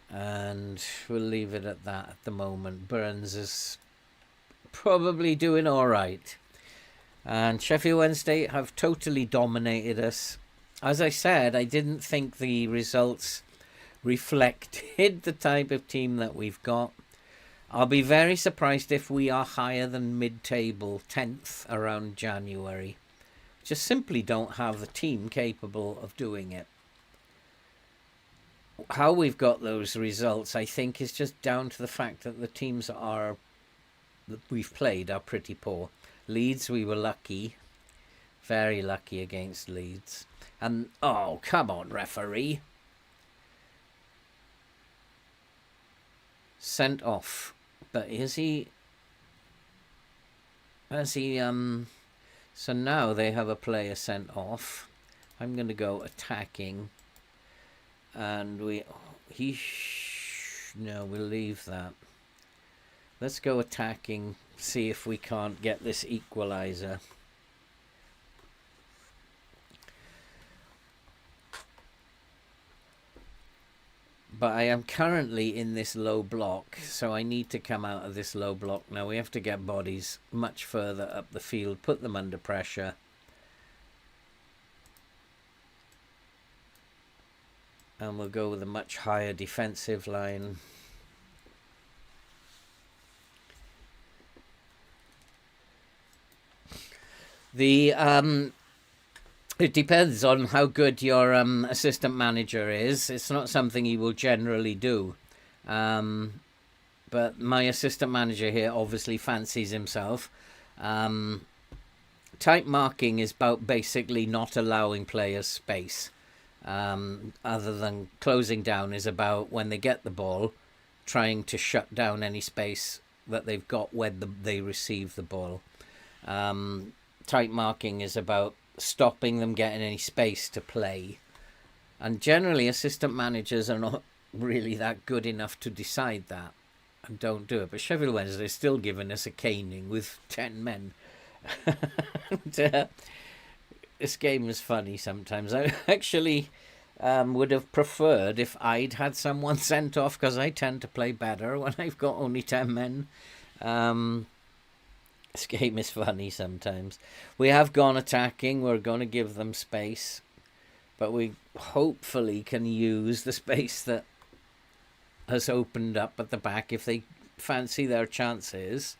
and we'll leave it at that at the moment. Burns is probably doing all right, and Sheffield Wednesday have totally dominated us. As I said, I didn't think the results reflected the type of team that we've got. I'll be very surprised if we are higher than mid-table, 10th around January. Just simply don't have the team capable of doing it. How we've got those results, I think, is just down to the fact that the teams that we've played are pretty poor. Leeds, we were lucky. Very lucky against Leeds. And, oh, come on, referee. Sent off. But has he, so now they have a player sent off. I'm going to go attacking. And no, we'll leave that. Let's go attacking, see if we can't get this equaliser. But I am currently in this low block, so I need to come out of this low block now. We have to get bodies much further up the field, put them under pressure. And we'll go with a much higher defensive line. It depends on how good your assistant manager is. It's not something he will generally do. But my assistant manager here obviously fancies himself. Tight marking is about basically not allowing players space. Other than closing down is about when they get the ball, trying to shut down any space that they've got when they receive the ball. Tight marking is about stopping them getting any space to play. And generally assistant managers are not really that good enough to decide that and don't do it. But Sheffield Wednesday is still giving us a caning with 10 men. And, this game is funny sometimes. I actually would have preferred if I'd had someone sent off, because I tend to play better when I've got only 10 men. This game is funny sometimes. We have gone attacking. We're going to give them space. But we hopefully can use the space that has opened up at the back. If they fancy their chances,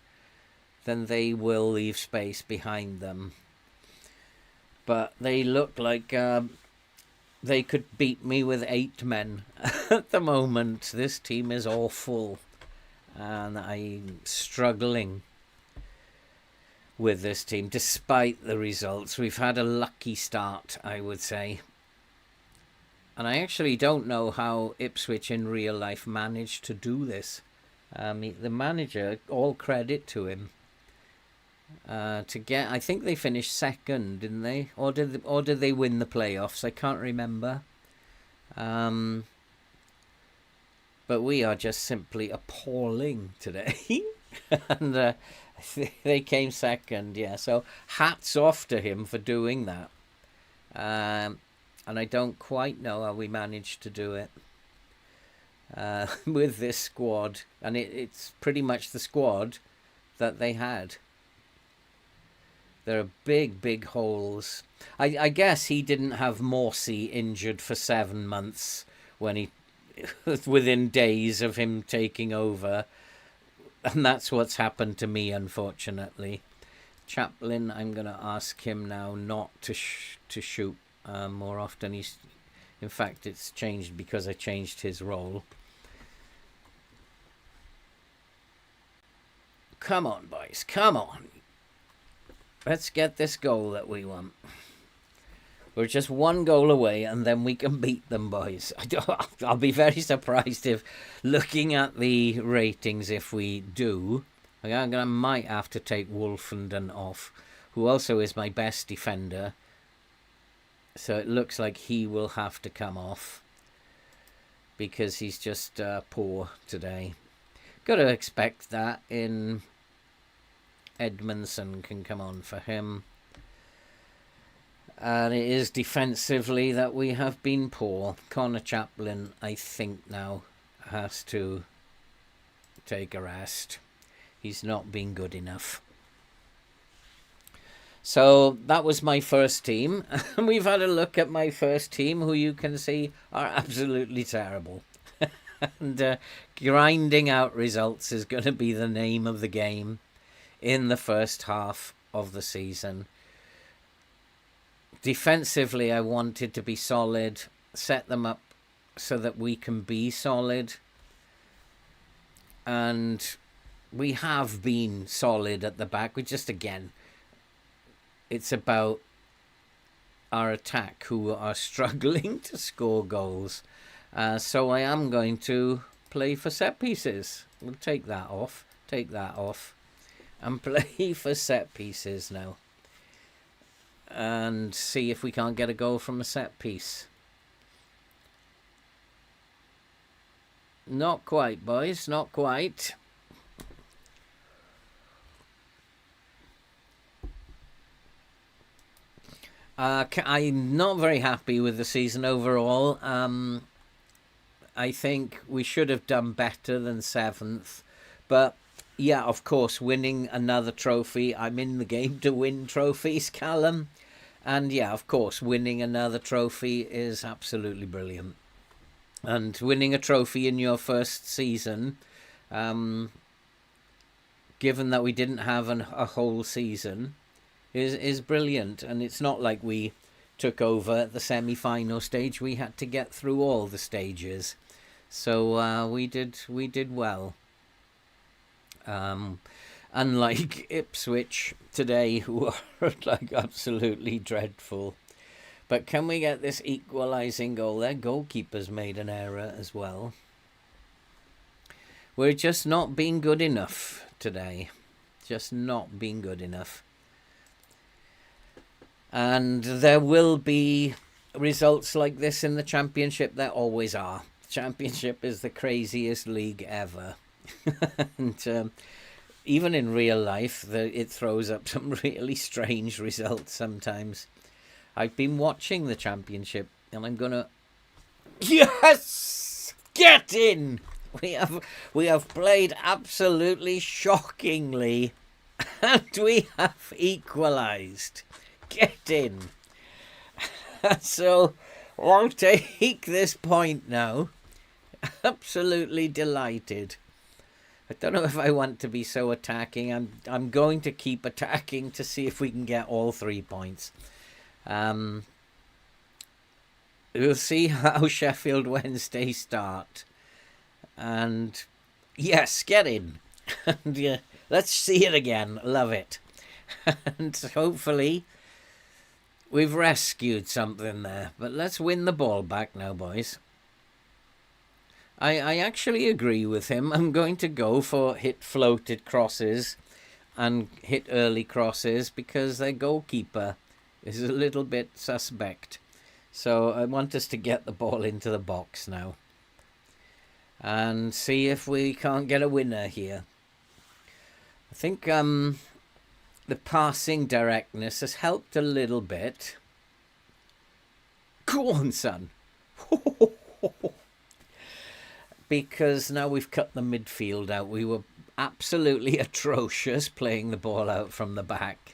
then they will leave space behind them. But they look like they could beat me with 8 men at the moment. This team is awful. And I'm struggling with this team, despite the results. We've had a lucky start, I would say. And I actually don't know how Ipswich in real life managed to do this. The manager, all credit to him. I think they finished second, didn't they? Or did they win the playoffs? I can't remember. But we are just simply appalling today. And they came second, yeah. So hats off to him for doing that. And I don't quite know how we managed to do it with this squad. And it's pretty much the squad that they had. There are big, big holes. I guess he didn't have Morsey injured for 7 months when he, within days of him taking over. And that's what's happened to me, unfortunately. Chaplin, I'm going to ask him now not to shoot more often. In fact, it's changed because I changed his role. Come on, boys, come on. Let's get this goal that we want. We're just 1 goal away, and then we can beat them, boys. I'll be very surprised if, looking at the ratings, if we do, I might have to take Wolfenden off, who also is my best defender. So it looks like he will have to come off, because he's just poor today. Got to expect that. In Edmondson can come on for him. And it is defensively that we have been poor. Connor Chaplin, I think, now has to take a rest. He's not been good enough. So that was my first team. And we've had a look at my first team, who you can see are absolutely terrible. And grinding out results is going to be the name of the game in the first half of the season. Defensively, I wanted to be solid, set them up so that we can be solid. And we have been solid at the back. We just, again, it's about our attack, who are struggling to score goals. So I am going to play for set pieces. We'll take that off, and play for set pieces now. And see if we can't get a goal from a set piece. Not quite, boys, not quite. I'm not very happy with the season overall. I think we should have done better than 7th. But yeah, of course, winning another trophy. I'm in the game to win trophies, Callum. And yeah, of course, winning another trophy is absolutely brilliant. And winning a trophy in your first season, given that we didn't have a whole season, is brilliant. And it's not like we took over at the semi-final stage. We had to get through all the stages. So we did well. Unlike Ipswich today, who are like absolutely dreadful. But can we get this equalising goal? Their goalkeeper's made an error as well. We're just not being good enough today. Just not being good enough. And there will be results like this in the Championship. There always are. Championship is the craziest league ever. And even in real life, it throws up some really strange results sometimes. I've been watching the Championship, and I'm gonna... Yes! Get in! We have played absolutely shockingly, and we have equalised. Get in. So I'll take this point now. Absolutely delighted. I don't know if I want to be so attacking. I'm going to keep attacking to see if we can get all 3 points. We'll see how Sheffield Wednesday start. And yes, get in. And yeah, let's see it again. Love it. And hopefully we've rescued something there. But let's win the ball back now, boys. I actually agree with him. I'm going to go for hit floated crosses and hit early crosses because their goalkeeper is a little bit suspect. So I want us to get the ball into the box now and see if we can't get a winner here. I think the passing directness has helped a little bit. Go on, son. Because now we've cut the midfield out. We were absolutely atrocious playing the ball out from the back.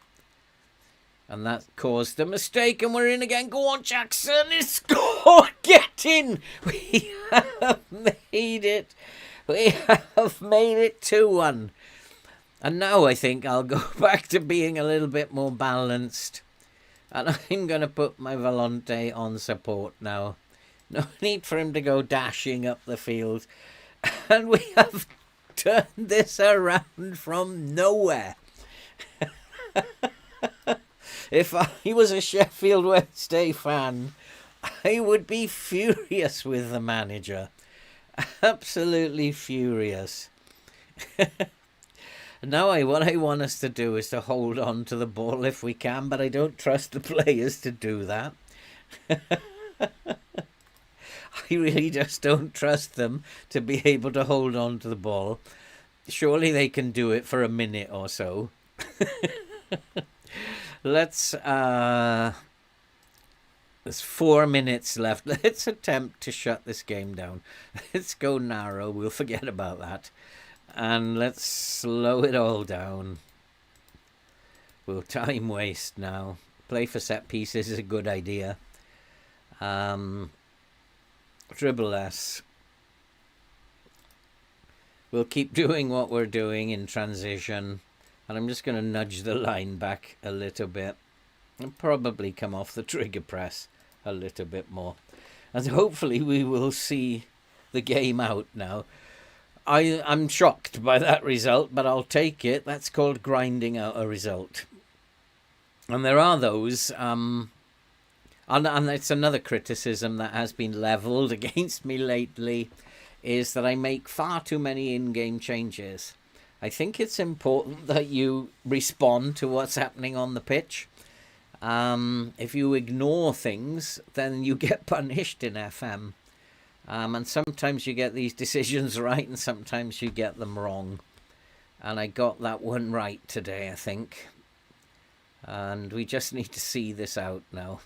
And that caused a mistake, and we're in again. Go on, Jackson. It's scored. Get in. We have made it. We have made it 2-1. And now I think I'll go back to being a little bit more balanced. And I'm going to put my Volante on support now. No need for him to go dashing up the field. And we have turned this around from nowhere. If I was a Sheffield Wednesday fan, I would be furious with the manager. Absolutely furious. Now what I want us to do is to hold on to the ball if we can, but I don't trust the players to do that. I really just don't trust them to be able to hold on to the ball. Surely they can do it for a minute or so. There's 4 minutes left. Let's attempt to shut this game down. Let's go narrow. We'll forget about that. And let's slow it all down. We'll time waste now. Play for set pieces is a good idea. Dribble less. We'll keep doing what we're doing in transition. And I'm just going to nudge the line back a little bit. And probably come off the trigger press a little bit more. And hopefully we will see the game out now. I'm shocked by that result, but I'll take it. That's called grinding out a result. And there are those... and it's another criticism that has been levelled against me lately, is that I make far too many in-game changes. I think it's important that you respond to what's happening on the pitch. If you ignore things, then you get punished in FM. And sometimes you get these decisions right and sometimes you get them wrong. And I got that one right today, I think. And we just need to see this out now.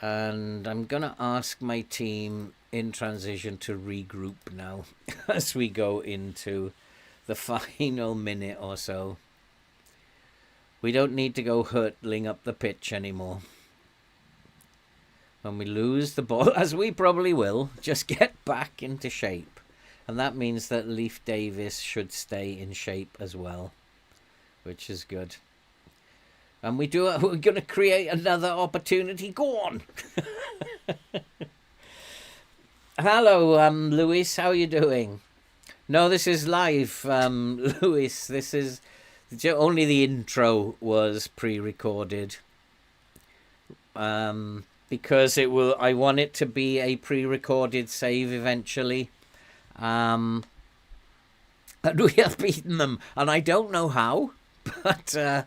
And I'm going to ask my team in transition to regroup now as we go into the final minute or so. We don't need to go hurtling up the pitch anymore. When we lose the ball, as we probably will, just get back into shape. And that means that Leif Davis should stay in shape as well, which is good. And we're going to create another opportunity. Go on. Hello, Lewis. How are you doing? No, this is live, Lewis. This is only the intro was pre-recorded. Because I want it to be a pre-recorded save eventually. And we have beaten them. And I don't know how, but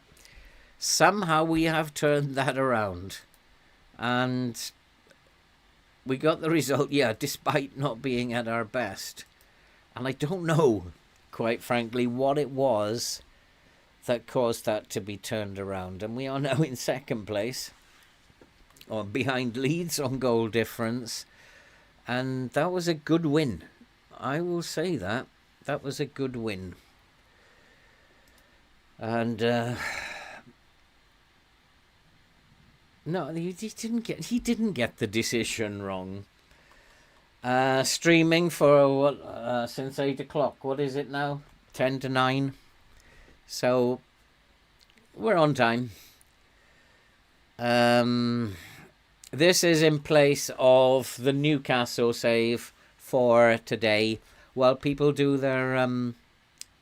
somehow we have turned that around. And we got the result, despite not being at our best. And I don't know quite frankly, what it was that caused that to be turned around. And we are now in second place, or behind Leeds on goal difference. And that was a good win. I will say that. That was a good win. And no, he didn't get the decision wrong. Streaming for since 8 o'clock. What is it now? 10 to 9. So we're on time. This is in place of the Newcastle save for today, while people do their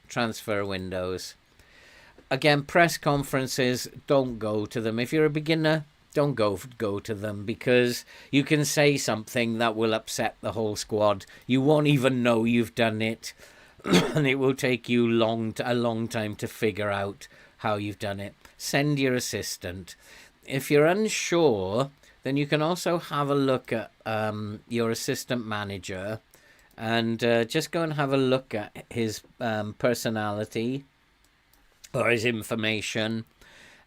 transfer windows. Again, press conferences, don't go to them. If you're a beginner, don't go to them, because you can say something that will upset the whole squad. You won't even know you've done it, and it will take you a long time to figure out how you've done it. Send your assistant. If you're unsure, then you can also have a look at your assistant manager, and just go and have a look at his personality or his information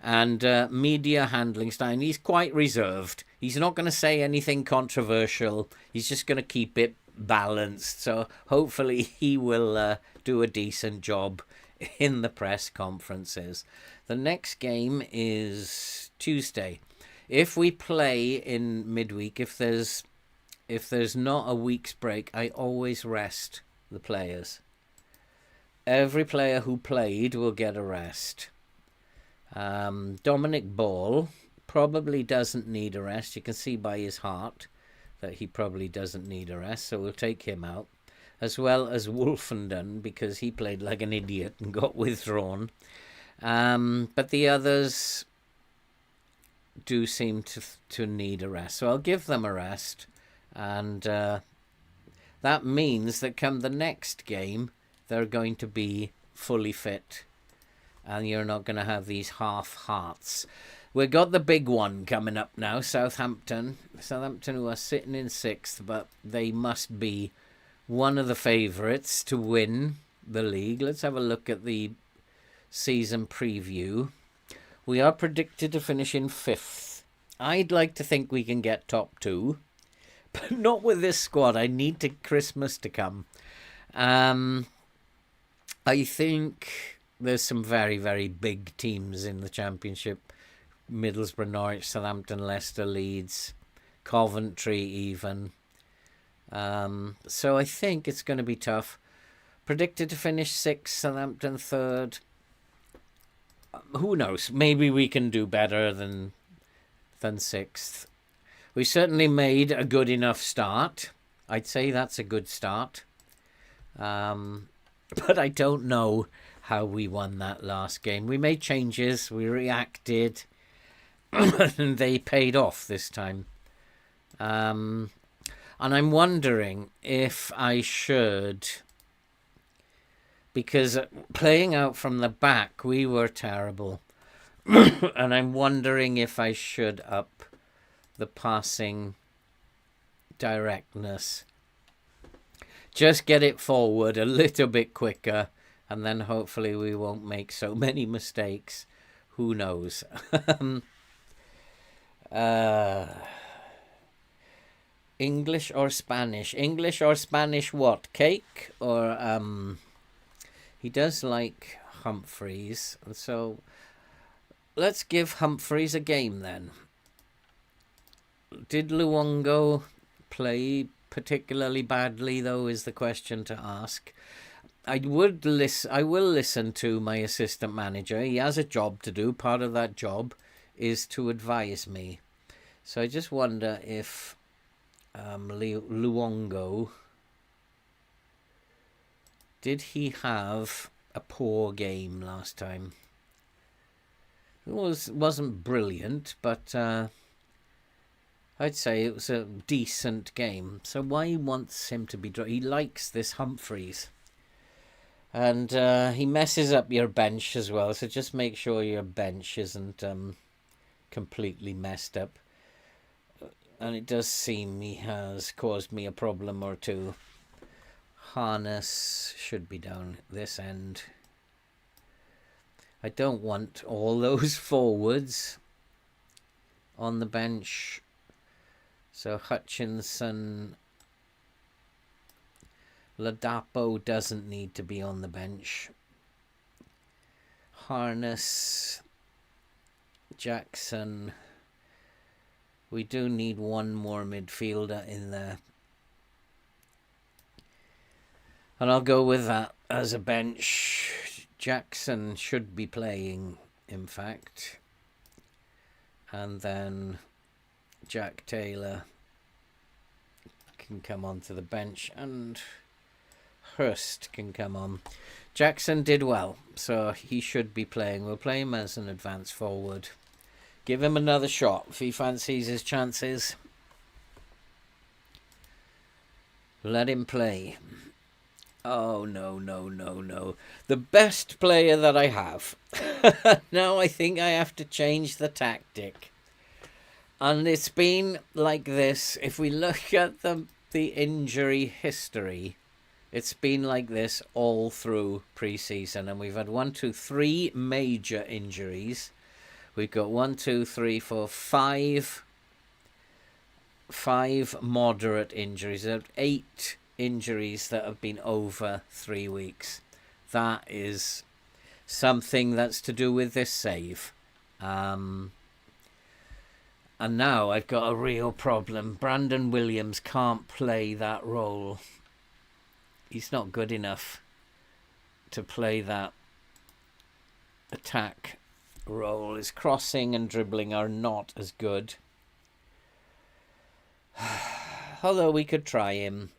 and media handling style. He's quite reserved. He's not going to say anything controversial. He's just going to keep it balanced. So hopefully he will do a decent job in the press conferences. The next game is Tuesday. If we play in midweek, if there's not a week's break, I always rest the players. Every player who played will get a rest. Dominic Ball probably doesn't need a rest. You can see by his heart that he probably doesn't need a rest, so we'll take him out. As well as Wolfenden, because he played like an idiot and got withdrawn. But the others do seem to need a rest, so I'll give them a rest, and that means that come the next game they're going to be fully fit, and you're not going to have these half hearts. We've got the big one coming up now, Southampton, who are sitting in 6th, but they must be one of the favourites to win the league. Let's have a look at the season preview. We are predicted to finish in 5th. I'd like to think we can get top 2, but not with this squad. I need Christmas to come. I think there's some very, very big teams in the Championship. Middlesbrough, Norwich, Southampton, Leicester, Leeds, Coventry even. So I think it's going to be tough. Predicted to finish 6th, Southampton 3rd. Who knows? Maybe we can do better than 6th. We certainly made a good enough start. I'd say that's a good start. But I don't know how we won that last game. We made changes, we reacted, and they paid off this time. And I'm wondering if I should, because playing out from the back, we were terrible. And I'm wondering if I should up the passing directness. Just get it forward a little bit quicker, and then hopefully we won't make so many mistakes. Who knows? English or Spanish? English or Spanish what? Cake? Or he does like Humphreys, and so let's give Humphreys a game then. Did Luongo play particularly badly, though, is the question to ask. I will listen to my assistant manager. He has a job to do. Part of that job is to advise me. So I just wonder if Luongo, did he have a poor game last time? It wasn't brilliant, but I'd say it was a decent game. So why he wants him to be... He likes this Humphreys. And he messes up your bench as well. So just make sure your bench isn't completely messed up. And it does seem he has caused me a problem or two. Harness should be down this end. I don't want all those forwards on the bench. So Hutchinson, Ladapo doesn't need to be on the bench. Harness, Jackson. We do need one more midfielder in there. And I'll go with that as a bench. Jackson should be playing, in fact. And then Jack Taylor can come onto the bench. And Hurst can come on. Jackson did well, so he should be playing. We'll play him as an advance forward. Give him another shot if he fancies his chances. Let him play. Oh, no, no, no, no. The best player that I have. Now I think I have to change the tactic. And it's been like this. If we look at the injury history, it's been like this all through pre-season. And we've had 3 major injuries. We've got 5 moderate injuries. 8 injuries that have been over 3 weeks. That is something that's to do with this save. And now I've got a real problem. Brandon Williams can't play that role. He's not good enough to play that attack role. His crossing and dribbling are not as good. Although we could try him.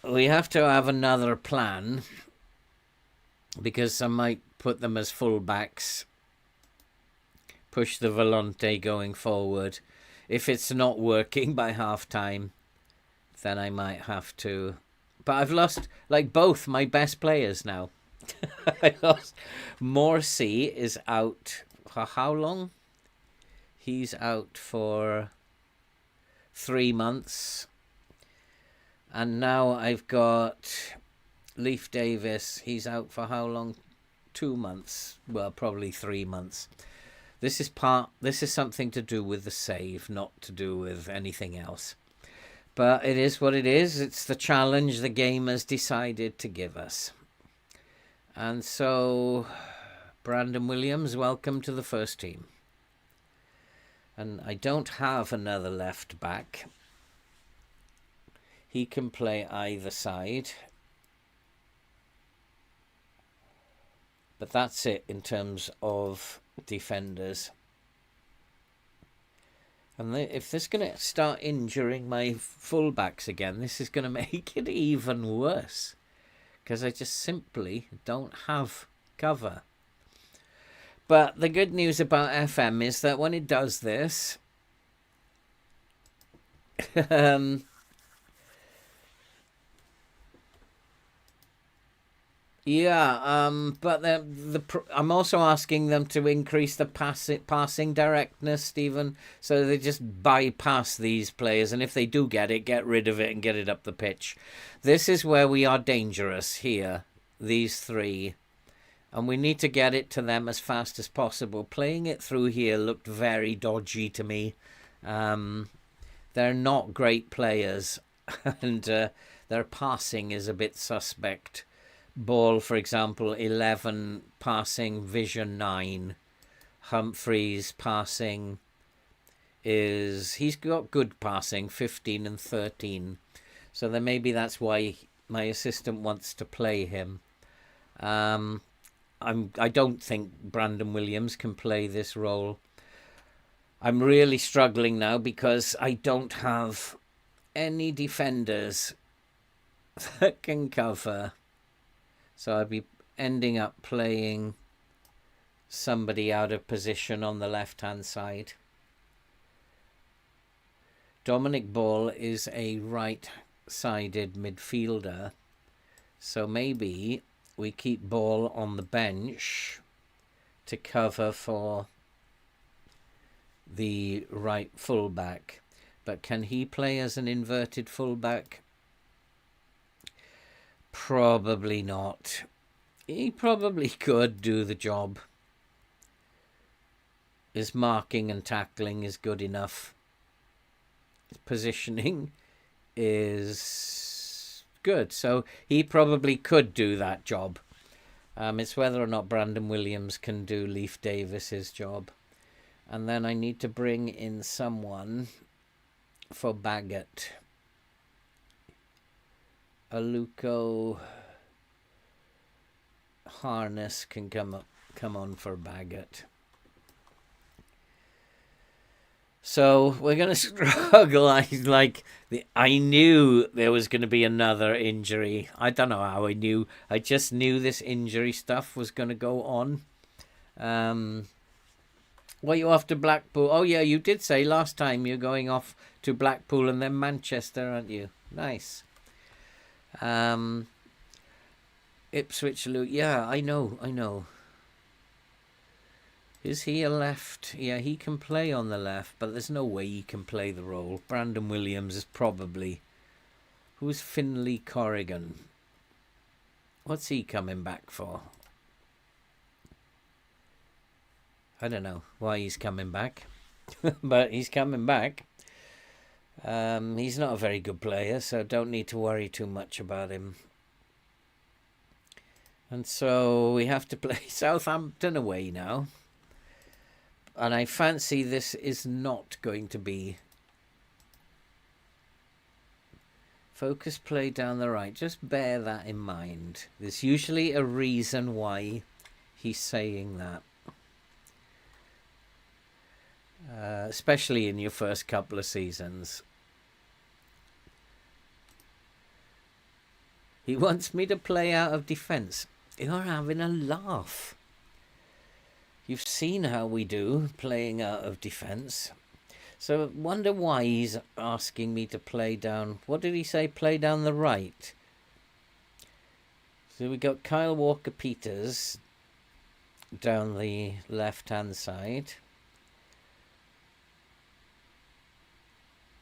We have to have another plan, because I might put them as fullbacks. Push the Volante going forward. If it's not working by half time, then I might have to. But I've lost like both my best players now. I lost. Morsi is out for how long? He's out for 3 months. And now I've got Leif Davis. He's out for how long? 2 months. Well, probably 3 months. This is something to do with the save, not to do with anything else. But it is what it is. It's the challenge the game has decided to give us. And so, Brandon Williams, welcome to the first team. And I don't have another left back. He can play either side. But that's it in terms of defenders. And if this is going to start injuring my fullbacks again, this is going to make it even worse. Because I just simply don't have cover. But the good news about FM is that when it does this, but I'm also asking them to increase the passing directness, Stephen, so they just bypass these players, and if they do get it, get rid of it and get it up the pitch. This is where we are dangerous here, these 3, and we need to get it to them as fast as possible. Playing it through here looked very dodgy to me. They're not great players, and their passing is a bit suspect. Ball, for example, 11, passing, vision 9. Humphreys passing he's got good passing, 15 and 13. So then maybe that's why my assistant wants to play him. I don't think Brandon Williams can play this role. I'm really struggling now because I don't have any defenders that can cover. So I'd be ending up playing somebody out of position on the left-hand side. Dominic Ball is a right-sided midfielder. So maybe we keep Ball on the bench to cover for the right fullback. But can he play as an inverted fullback? Probably not. He probably could do the job. His marking and tackling is good enough. His positioning is good. So he probably could do that job. It's whether or not Brandon Williams can do Leif Davis's job. And then I need to bring in someone for Baggett. Aluko Harness can come on for Baggett. So we're going to struggle. I knew there was going to be another injury. I don't know how I knew. I just knew this injury stuff was going to go on. Well, you off to Blackpool? Oh, yeah, you did say last time you're going off to Blackpool and then Manchester, aren't you? Nice. Ipswich, yeah, I know. Is he a left? Yeah, he can play on the left, but there's no way he can play the role. Brandon Williams is probably... Who's Finlay Corrigan? What's he coming back for? I don't know why he's coming back, but he's coming back. He's not a very good player, so don't need to worry too much about him. And so we have to play Southampton away now. And I fancy this is not going to be focus play down the right. Just bear that in mind. There's usually a reason why he's saying that. Especially in your first couple of seasons. He wants me to play out of defence. You're having a laugh. You've seen how we do playing out of defence. So wonder why he's asking me to play down... What did he say? Play down the right. So we got Kyle Walker-Peters down the left-hand side.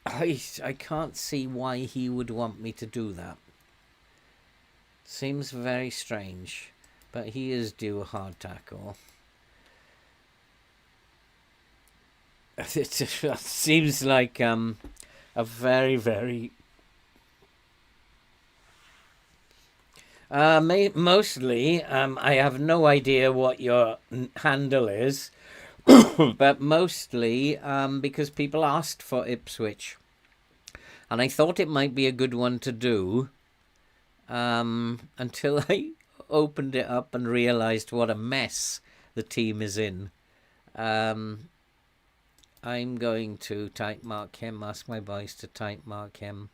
I can't see why he would want me to do that. Seems very strange. But he is due a hard tackle. It seems like a very, very... mostly, I have no idea what your handle is, but mostly because people asked for Ipswich. And I thought it might be a good one to do until I opened it up and realised what a mess the team is in. I'm going to type mark him, ask my boys to type mark him.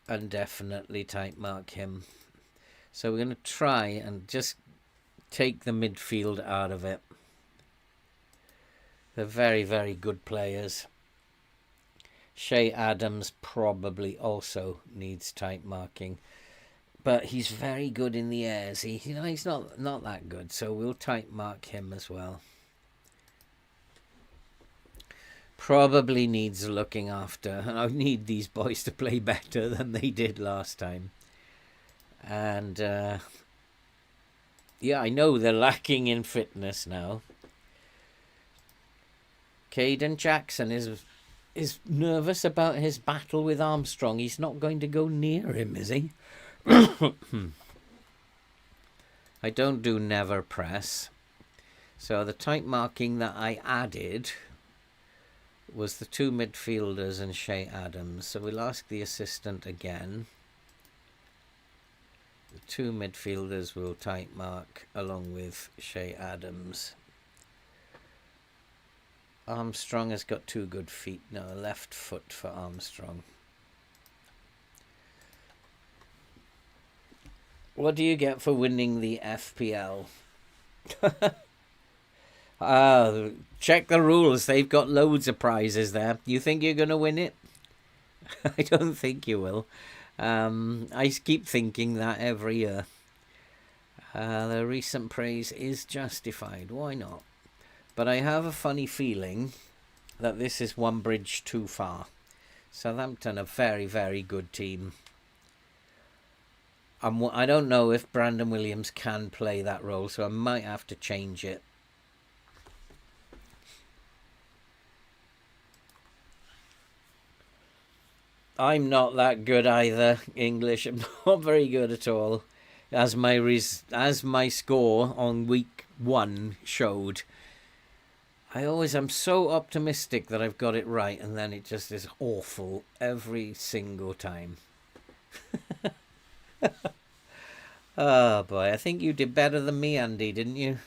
And definitely type mark him. So we're going to try and just take the midfield out of it. They're very, very good players. Shea Adams probably also needs type marking. But he's very good in the airs. He's not that good, so we'll type mark him as well. Probably needs looking after. And I need these boys to play better than they did last time. And, yeah, I know they're lacking in fitness now. Caden Jackson is nervous about his battle with Armstrong. He's not going to go near him, is he? I don't do never press. So the type marking that I added was the two midfielders and Shea Adams. So we'll ask the assistant again. The two midfielders will type mark along with Shea Adams. Armstrong has got two good feet. No, left foot for Armstrong. What do you get for winning the FPL? Check the rules. They've got loads of prizes there. You think you're going to win it? I don't think you will. I keep thinking that every year. The recent praise is justified. Why not? But I have a funny feeling that this is one bridge too far. Southampton, a very, very good team. I don't know if Brandon Williams can play that role, so I might have to change it. I'm not that good either, English. I'm not very good at all. As my score on week 1 showed. I'm so optimistic that I've got it right, and then it just is awful every single time. Oh boy, I think you did better than me, Andy, didn't you?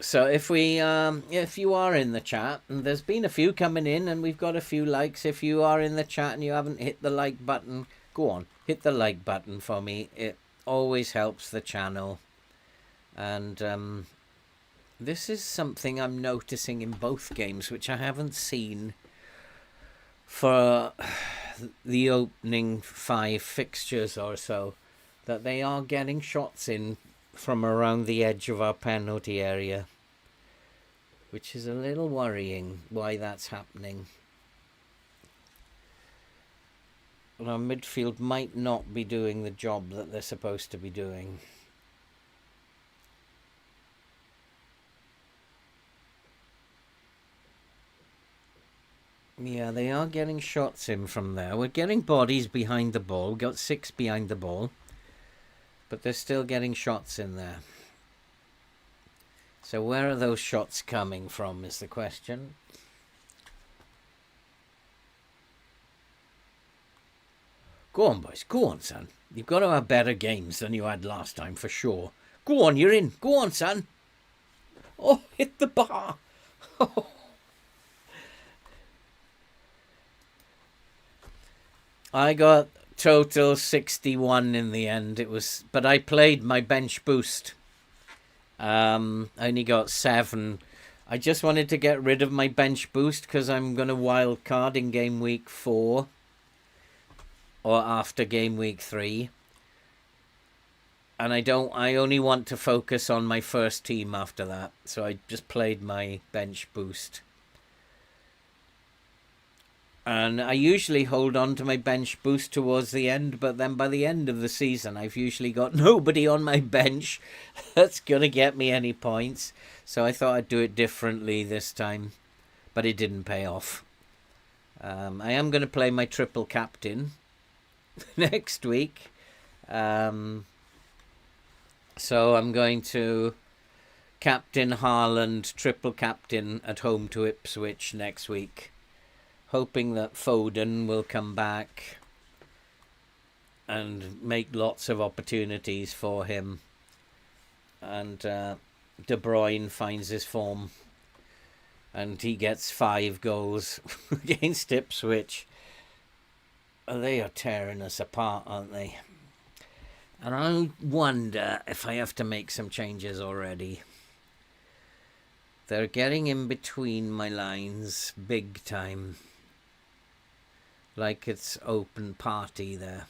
So if you are in the chat, and there's been a few coming in, and we've got a few likes. If you are in the chat and you haven't hit the like button, go on, hit the like button for me. It always helps the channel. And this is something I'm noticing in both games, which I haven't seen for the opening 5 fixtures or so, that they are getting shots in from around the edge of our penalty area, which is a little worrying why that's happening. And our midfield might not be doing the job that they're supposed to be doing. Yeah, they are getting shots in from there. We're getting bodies behind the ball. We've got 6 behind the ball. But they're still getting shots in there. So where are those shots coming from is the question. Go on, boys. Go on, son. You've got to have better games than you had last time, for sure. Go on, you're in. Go on, son. Oh, hit the bar. I got total 61 in the end. But I played my bench boost. I only got 7. I just wanted to get rid of my bench boost because I'm going to wild card in game week 4 or after game week 3. And I only want to focus on my first team after that. So I just played my bench boost. And I usually hold on to my bench boost towards the end, but then by the end of the season, I've usually got nobody on my bench that's going to get me any points. So I thought I'd do it differently this time, but it didn't pay off. I am going to play my triple captain next week. So I'm going to captain Haaland, triple captain at home to Ipswich next week, hoping that Foden will come back and make lots of opportunities for him. And De Bruyne finds his form and he gets 5 goals against Ipswich. They are tearing us apart, aren't they? And I wonder if I have to make some changes already. They're getting in between my lines big time. Like it's open party there.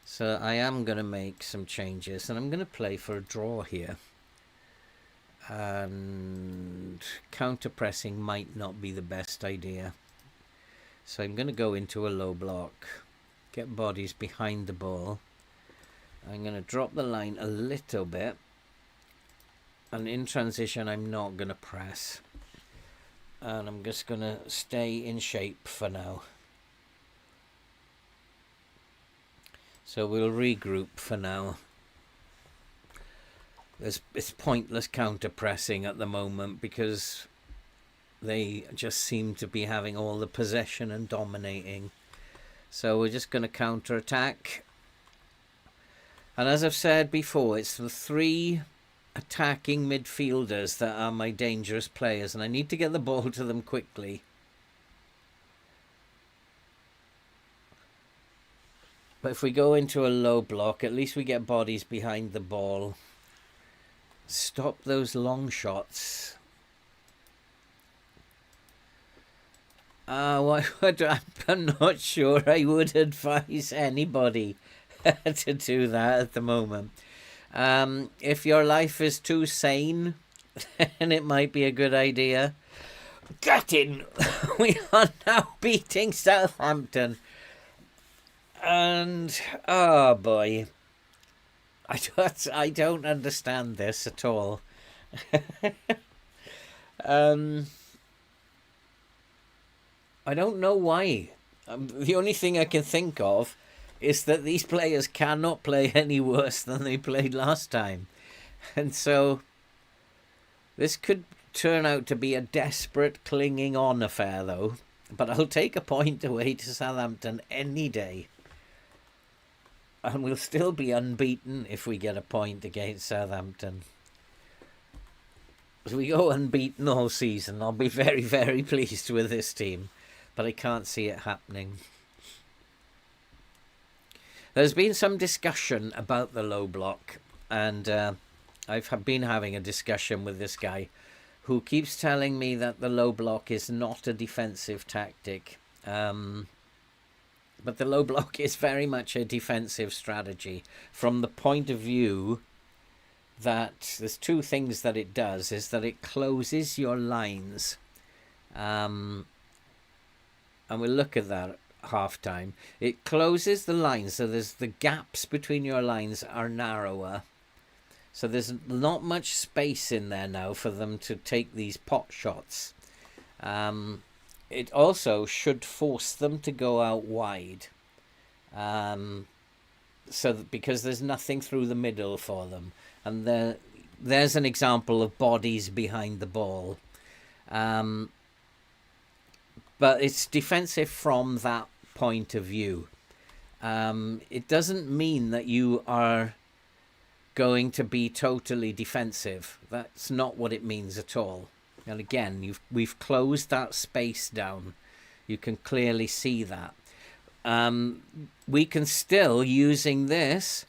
So I am going to make some changes. And I'm going to play for a draw here. And counter-pressing might not be the best idea. So I'm going to go into a low block. Get bodies behind the ball. I'm going to drop the line a little bit. And in transition, I'm not going to press. And I'm just going to stay in shape for now. So we'll regroup for now. It's pointless counter-pressing at the moment because they just seem to be having all the possession and dominating. So we're just going to counter-attack. And as I've said before, it's the 3 attacking midfielders that are my dangerous players, and I need to get the ball to them quickly. But if we go into a low block, at least we get bodies behind the ball. Stop those long shots. I'm not sure I would advise anybody to do that at the moment. If your life is too sane, then it might be a good idea. Gutting. We are now beating Southampton. And, oh boy, I don't understand this at all. I don't know why. The only thing I can think of is that these players cannot play any worse than they played last time. And so this could turn out to be a desperate clinging on affair, though. But I'll take a point away to Southampton any day. And we'll still be unbeaten if we get a point against Southampton. If we go unbeaten all season, I'll be very, very pleased with this team. But I can't see it happening. There's been some discussion about the low block. And I've been having a discussion with this guy who keeps telling me that the low block is not a defensive tactic. But the low block is very much a defensive strategy from the point of view that there's two things that it does, is that it closes your lines. And we'll look at that at half-time. It closes the lines, so there's the gaps between your lines are narrower. So there's not much space in there now for them to take these pot shots. It also should force them to go out wide. Because there's nothing through the middle for them. And there's an example of bodies behind the ball. But it's defensive from that point of view. It doesn't mean that you are going to be totally defensive. That's not what it means at all. And again, we've closed that space down. You can clearly see that. We can still, using this,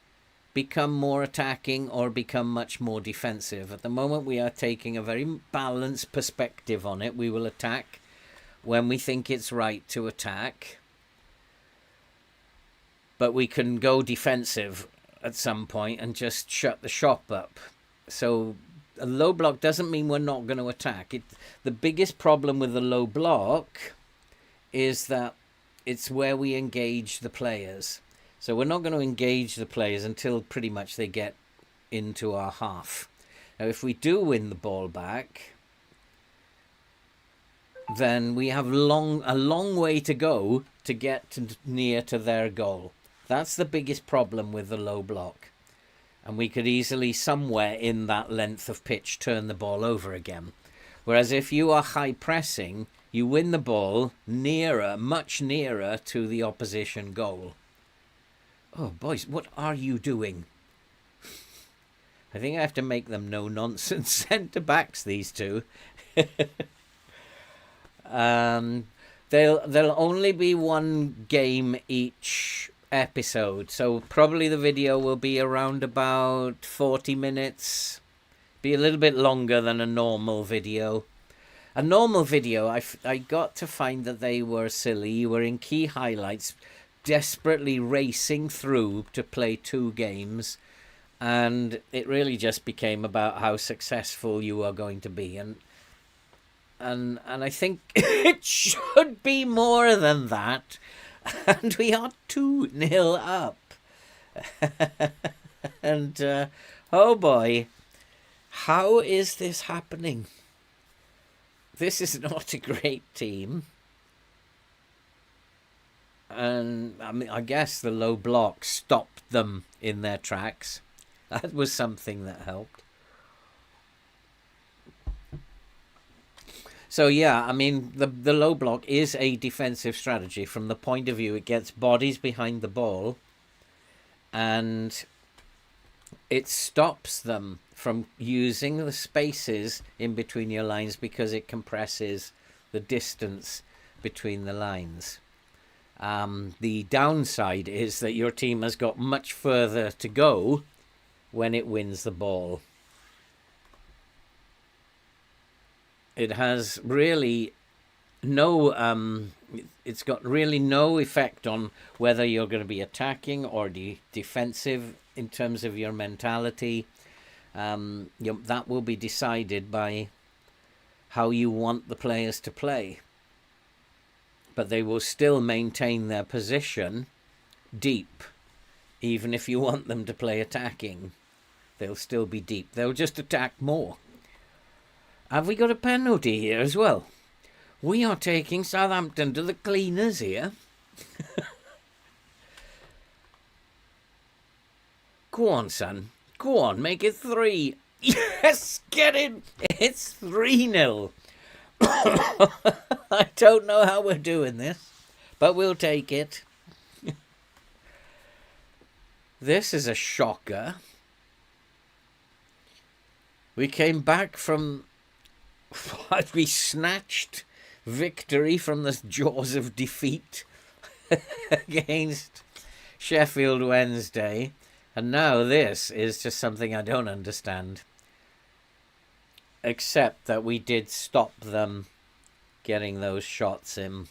become more attacking or become much more defensive. At the moment, we are taking a very balanced perspective on it. We will attack when we think it's right to attack. But we can go defensive at some point and just shut the shop up. So a low block doesn't mean we're not going to attack. The biggest problem with the low block is that it's where we engage the players. So we're not going to engage the players until pretty much they get into our half. Now, if we do win the ball back, then we have a long way to go to get near to their goal. That's the biggest problem with the low block. And we could easily, somewhere in that length of pitch, turn the ball over again. Whereas if you are high pressing, you win the ball much nearer to the opposition goal. Oh, boys, what are you doing? I think I have to make them no-nonsense centre-backs, these two. There'll only be one game each episode, so probably the video will be around about 40 minutes. Be a little bit longer than a normal video. A normal video, I got to find that they were silly. You were in key highlights, desperately racing through to play 2 games, and it really just became about how successful you are going to be. And I think it should be more than that. And we are 2-0 up. And, oh boy, how is this happening? This is not a great team. And, I mean, I guess the low block stopped them in their tracks. That was something that helped. So, yeah, I mean, the low block is a defensive strategy. From the point of view, it gets bodies behind the ball and it stops them from using the spaces in between your lines because it compresses the distance between the lines. The downside is that your team has got much further to go when it wins the ball. It has really it's got really no effect on whether you're going to be attacking or defensive in terms of your mentality. That will be decided by how you want the players to play. But they will still maintain their position deep. Even if you want them to play attacking, they'll still be deep. They'll just attack more. Have we got a penalty here as well? We are taking Southampton to the cleaners here. Go on, son. Go on, make it 3. Yes, get in. It's 3-0. I don't know how we're doing this, but we'll take it. This is a shocker. We came back from... we snatched victory from the jaws of defeat against Sheffield Wednesday. And now this is just something I don't understand. Except that we did stop them getting those shots in.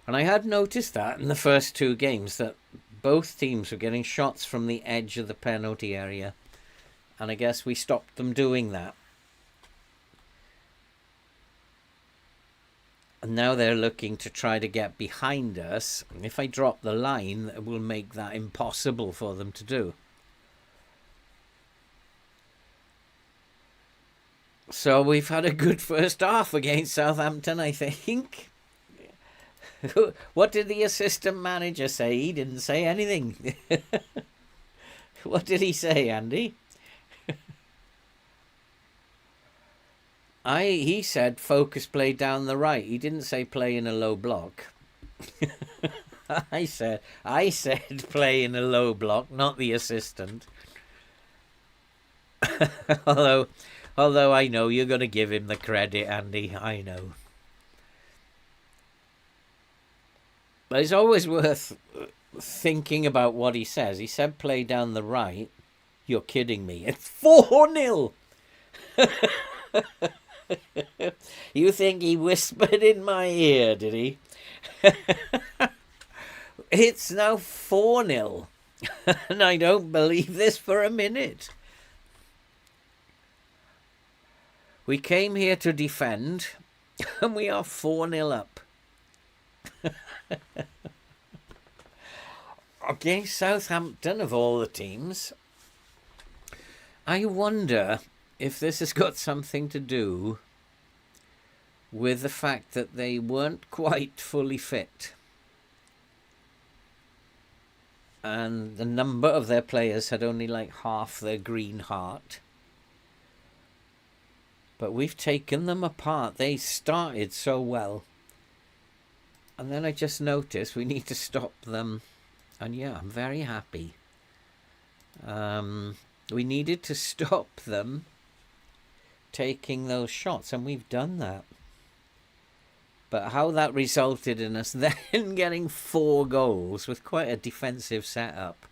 And I had noticed that in the first 2 games, that both teams were getting shots from the edge of the penalty area. And I guess we stopped them doing that. And now they're looking to try to get behind us. And if I drop the line, it will make that impossible for them to do. So we've had a good first half against Southampton, I think. What did the assistant manager say? He didn't say anything. What did he say, Andy? He said focus play down the right. He didn't say play in a low block. I said play in a low block, not the assistant. although I know you're going to give him the credit, Andy. I know. But it's always worth thinking about what he says. He said play down the right. You're kidding me. It's 4-0. You think he whispered in my ear, did he? It's now 4-0. And I don't believe this for a minute. We came here to defend, and we are 4-0 up. Against Southampton, of all the teams. I wonder if this has got something to do with the fact that they weren't quite fully fit. And the number of their players had only like half their green heart. But we've taken them apart. They started so well. And then I just noticed we need to stop them. And yeah, I'm very happy. We needed to stop them taking those shots, and we've done that. But how that resulted in us then getting 4 goals with quite a defensive setup.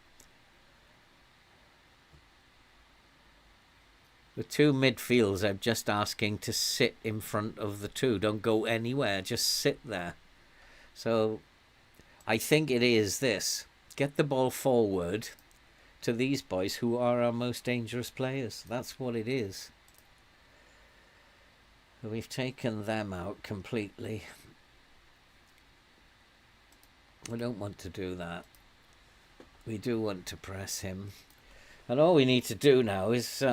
The 2 midfields, I'm just asking to sit in front of the 2. Don't go anywhere, just sit there. So I think it is this. Get the ball forward to these boys who are our most dangerous players. That's what it is. We've taken them out completely. We don't want to do that. We do want to press him. And all we need to do now is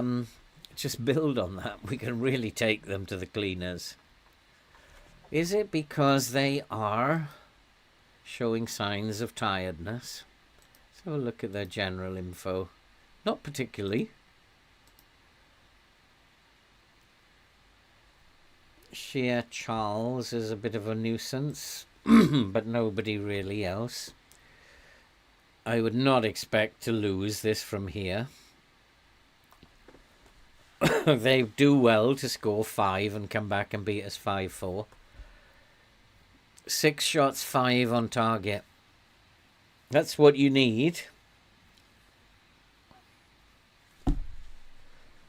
just build on that. We can really take them to the cleaners. Is it because they are showing signs of tiredness? Let's have a look at their general info. Not particularly. Sheer Charles is a bit of a nuisance, but nobody really else. I would not expect to lose this from here. They do well to score 5 and come back and beat us 5-4. 6 shots, 5 on target. That's what you need.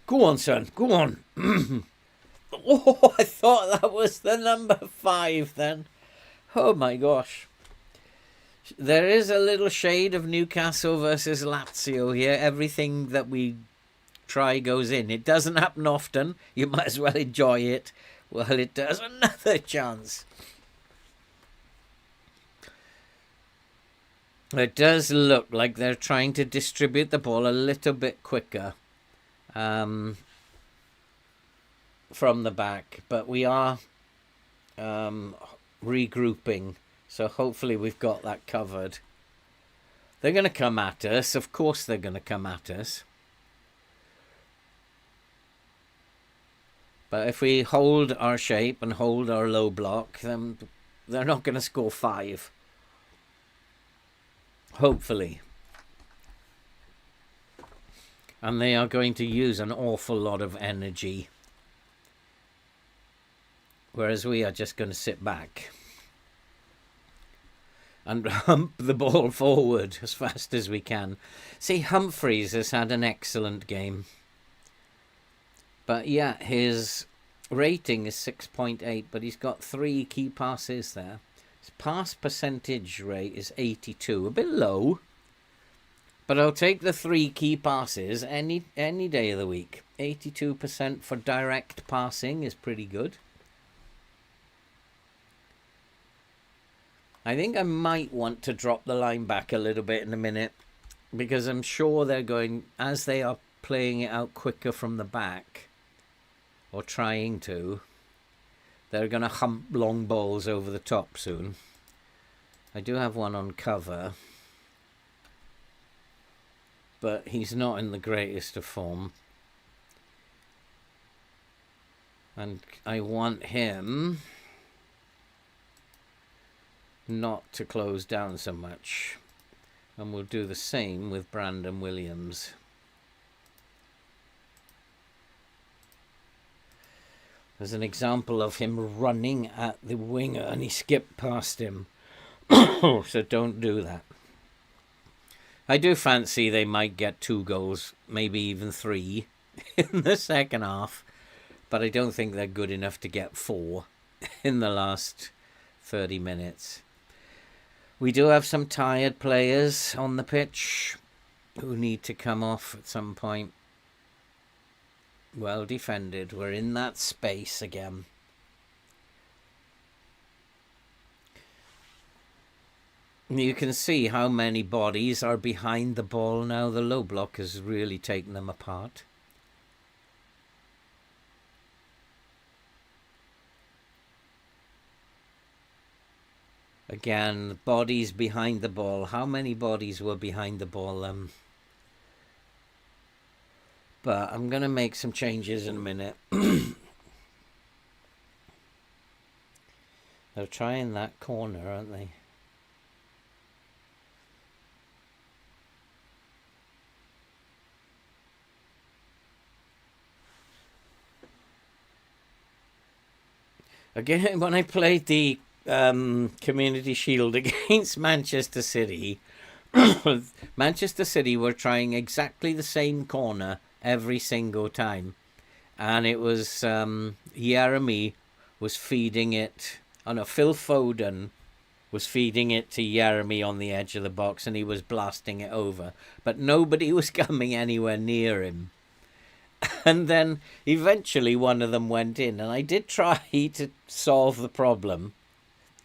Go on, son. Go on. Oh, I thought that was the number 5 then. Oh my gosh. There is a little shade of Newcastle versus Lazio here. Everything that we try goes in. It doesn't happen often. You might as well enjoy it Well, it does. Another chance. It does look like they're trying to distribute the ball a little bit quicker from the back, but we are regrouping, so hopefully we've got that covered. They're going to come at us. Of course they're going to come at us. But if we hold our shape and hold our low block, then they're not going to score 5. Hopefully. And they are going to use an awful lot of energy. Whereas we are just going to sit back and hump the ball forward as fast as we can. See, Humphreys has had an excellent game. But yeah, his rating is 6.8, but he's got 3 key passes there. His pass percentage rate is 82, a bit low. But I'll take the 3 key passes any day of the week. 82% for direct passing is pretty good. I think I might want to drop the line back a little bit in a minute, because I'm sure they're going, as they are playing it out quicker from the back, or trying to, they're going to hump long balls over the top soon. I do have one on cover, but he's not in the greatest of form. And I want him not to close down so much. And we'll do the same with Brandon Williams. There's an example of him running at the winger and he skipped past him. So don't do that. I do fancy they might get 2 goals, maybe even 3 in the second half. But I don't think they're good enough to get 4 in the last 30 minutes. We do have some tired players on the pitch who need to come off at some point. Well defended. We're in that space again. You can see how many bodies are behind the ball now. The low block has really taken them apart. Again, bodies behind the ball. How many bodies were behind the ball? But I'm going to make some changes in a minute. They're trying that corner, aren't they? Again, when I played the Community Shield against Manchester City, Manchester City were trying exactly the same corner every single time, and it was Jeremy was feeding it. Oh no, Phil Foden was feeding it to Jeremy on the edge of the box, and he was blasting it over, but nobody was coming anywhere near him. And then eventually one of them went in, and I did try to solve the problem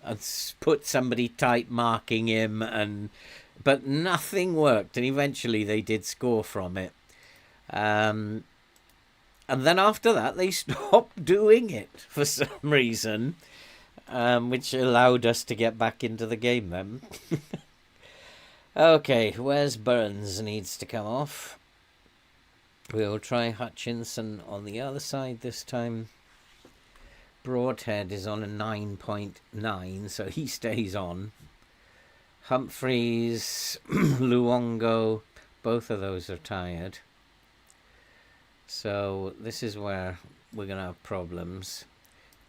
and put somebody tight marking him, but nothing worked, and eventually they did score from it. And then after that they stopped doing it for some reason, which allowed us to get back into the game then. Okay, where's Burns needs to come off. We'll try Hutchinson on the other side this time. Broadhead is on a 9.9, so he stays on. Humphreys, Luongo, both of those are tired. So this is where we're going to have problems.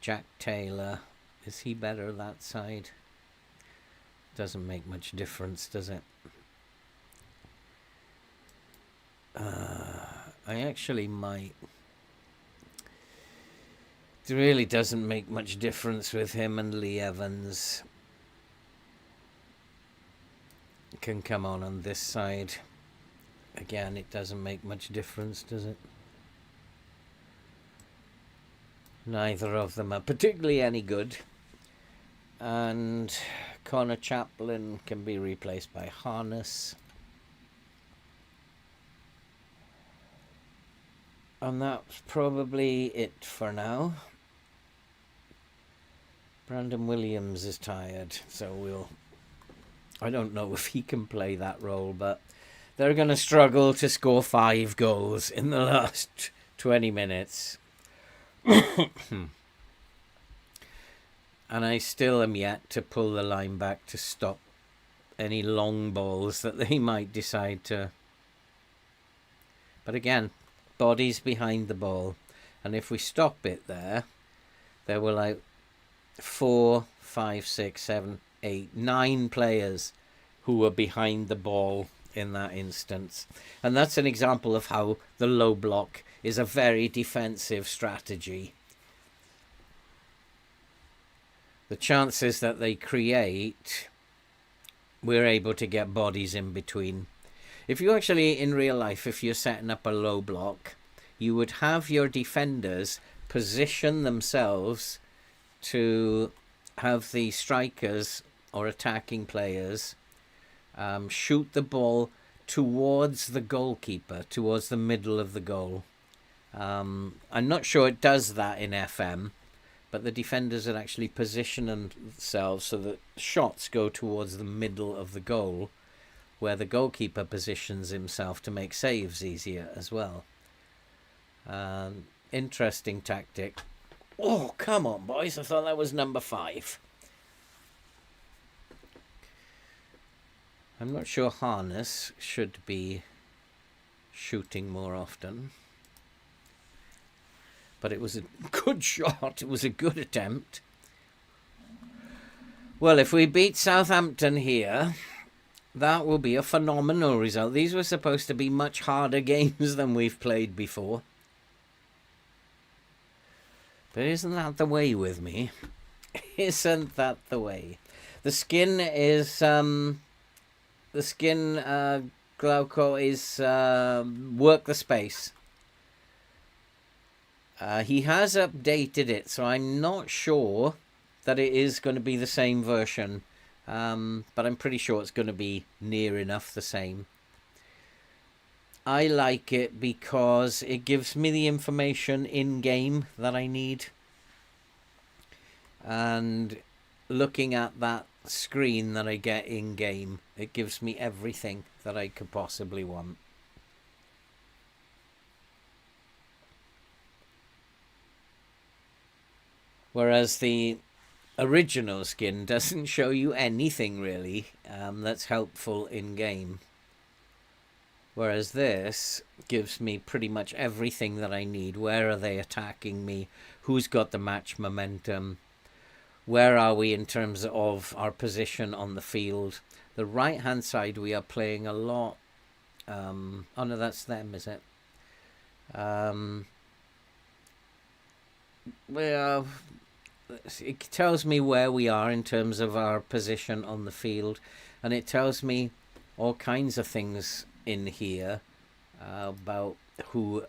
Jack Taylor, is he better that side? Doesn't make much difference, does it? I actually might. It really doesn't make much difference with him, and Lee Evans can come on this side. Again, it doesn't make much difference, does it? Neither of them are particularly any good. And Connor Chaplin can be replaced by Harness. And that's probably it for now. Brandon Williams is tired, so I don't know if he can play that role, but they're going to struggle to score 5 goals in the last 20 minutes. And I still am yet to pull the line back to stop any long balls that they might decide to. But again, bodies behind the ball. And if we stop it there were like 4, 5, 6, 7, 8, 9 players who were behind the ball in that instance. And that's an example of how the low block is a very defensive strategy. The chances that they create, we're able to get bodies in between. If you actually, in real life, if you're setting up a low block, you would have your defenders position themselves to have the strikers or attacking players shoot the ball towards the goalkeeper, towards the middle of the goal. I'm not sure it does that in FM, but the defenders would actually position themselves so that shots go towards the middle of the goal, where the goalkeeper positions himself to make saves easier as well. Interesting tactic. Oh, come on, boys. I thought that was number 5. I'm not sure Harness should be shooting more often. But it was a good shot. It was a good attempt. Well, if we beat Southampton here, that will be a phenomenal result. These were supposed to be much harder games than we've played before. But isn't that the way with me? Isn't that the way? The skin is... Glauco is work the space. He has updated it, so I'm not sure that it is going to be the same version. But I'm pretty sure it's going to be near enough the same. I like it because it gives me the information in-game that I need. And looking at that screen that I get in-game, it gives me everything that I could possibly want. Whereas the original skin doesn't show you anything really that's helpful in-game. Whereas this gives me pretty much everything that I need. Where are they attacking me? Who's got the match momentum? Where are we in terms of our position on the field? The right-hand side we are playing a lot. Oh no, that's them, is it? Well, it tells me where we are in terms of our position on the field. And it tells me all kinds of things in here about who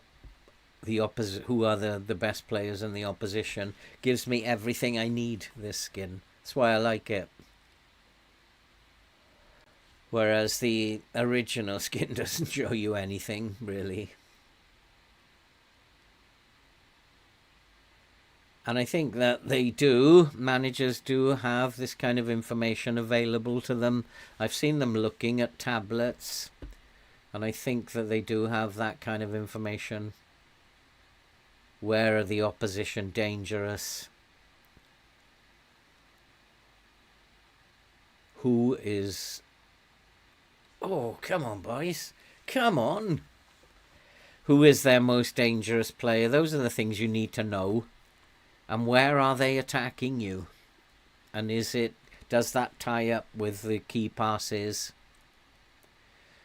are the best players in the opposition. Gives me everything I need, this skin. That's why I like it. Whereas the original skin doesn't show you anything really. And I think that managers do have this kind of information available to them. I've seen them looking at tablets, and I think that they do have that kind of information. Where are the opposition dangerous? Who is... Oh, come on, boys. Come on. Who is their most dangerous player? Those are the things you need to know. And where are they attacking you? And does that tie up with the key passes?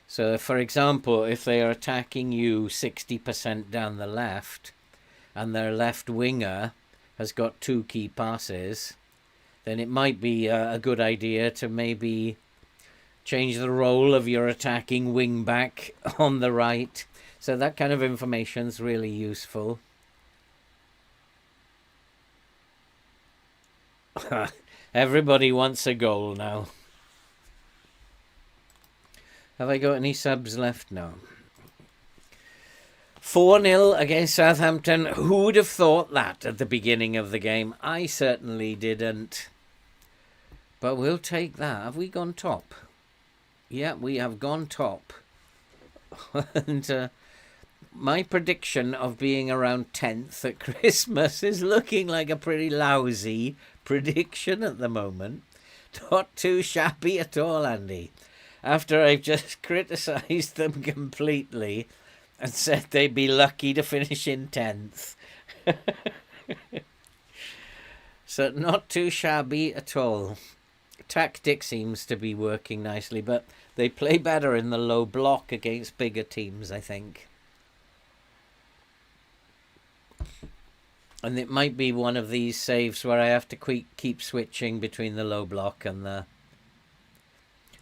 So, for example, if they are attacking you 60% down the left, and their left winger has got 2 key passes, then it might be a good idea to maybe change the role of your attacking wing back on the right. So that kind of information is really useful. Everybody wants a goal now. Have I got any subs left now? 4-0 against Southampton. Who would have thought that at the beginning of the game? I certainly didn't. But we'll take that. Have we gone top? Yeah, we have gone top. And my prediction of being around 10th at Christmas is looking like a pretty lousy prediction at the moment. Not too shabby at all, Andy. After I've just criticised them completely and said they'd be lucky to finish in 10th. So not too shabby at all. Tactic seems to be working nicely, but they play better in the low block against bigger teams, I think. And it might be one of these saves where I have to keep switching between the low block and the...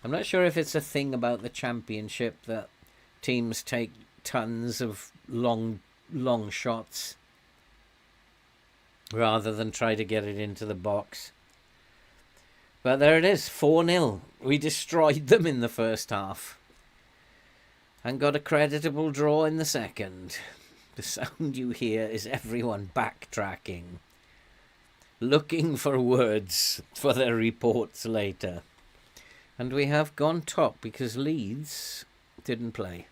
I'm not sure if it's a thing about the Championship that teams take tons of long shots rather than try to get it into the box. But there it is, 4-0. We destroyed them in the first half and got a creditable draw in the second. The sound you hear is everyone backtracking, looking for words for their reports later. And we have gone top because Leeds didn't play.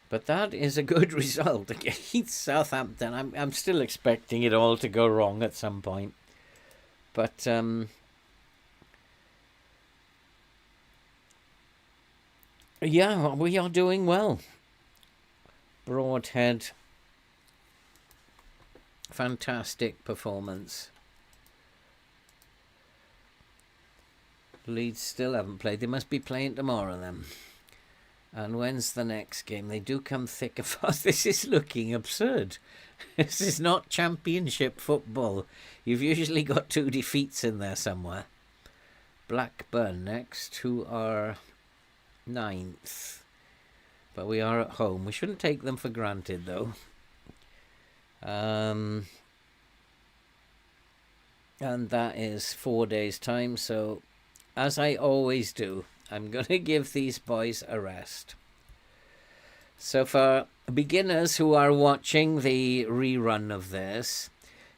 But that is a good result against Southampton. I'm still expecting it all to go wrong at some point. But yeah, we are doing well. Broadhead, fantastic performance. Leeds still haven't played. They must be playing tomorrow then. And when's the next game? They do come thick and fast. This is looking absurd. This is not Championship football. You've usually got 2 defeats in there somewhere. Blackburn next, who are 9th. But we are at home. We shouldn't take them for granted, though. And that is 4 days' time. So, as I always do, I'm going to give these boys a rest. So for beginners who are watching the rerun of this,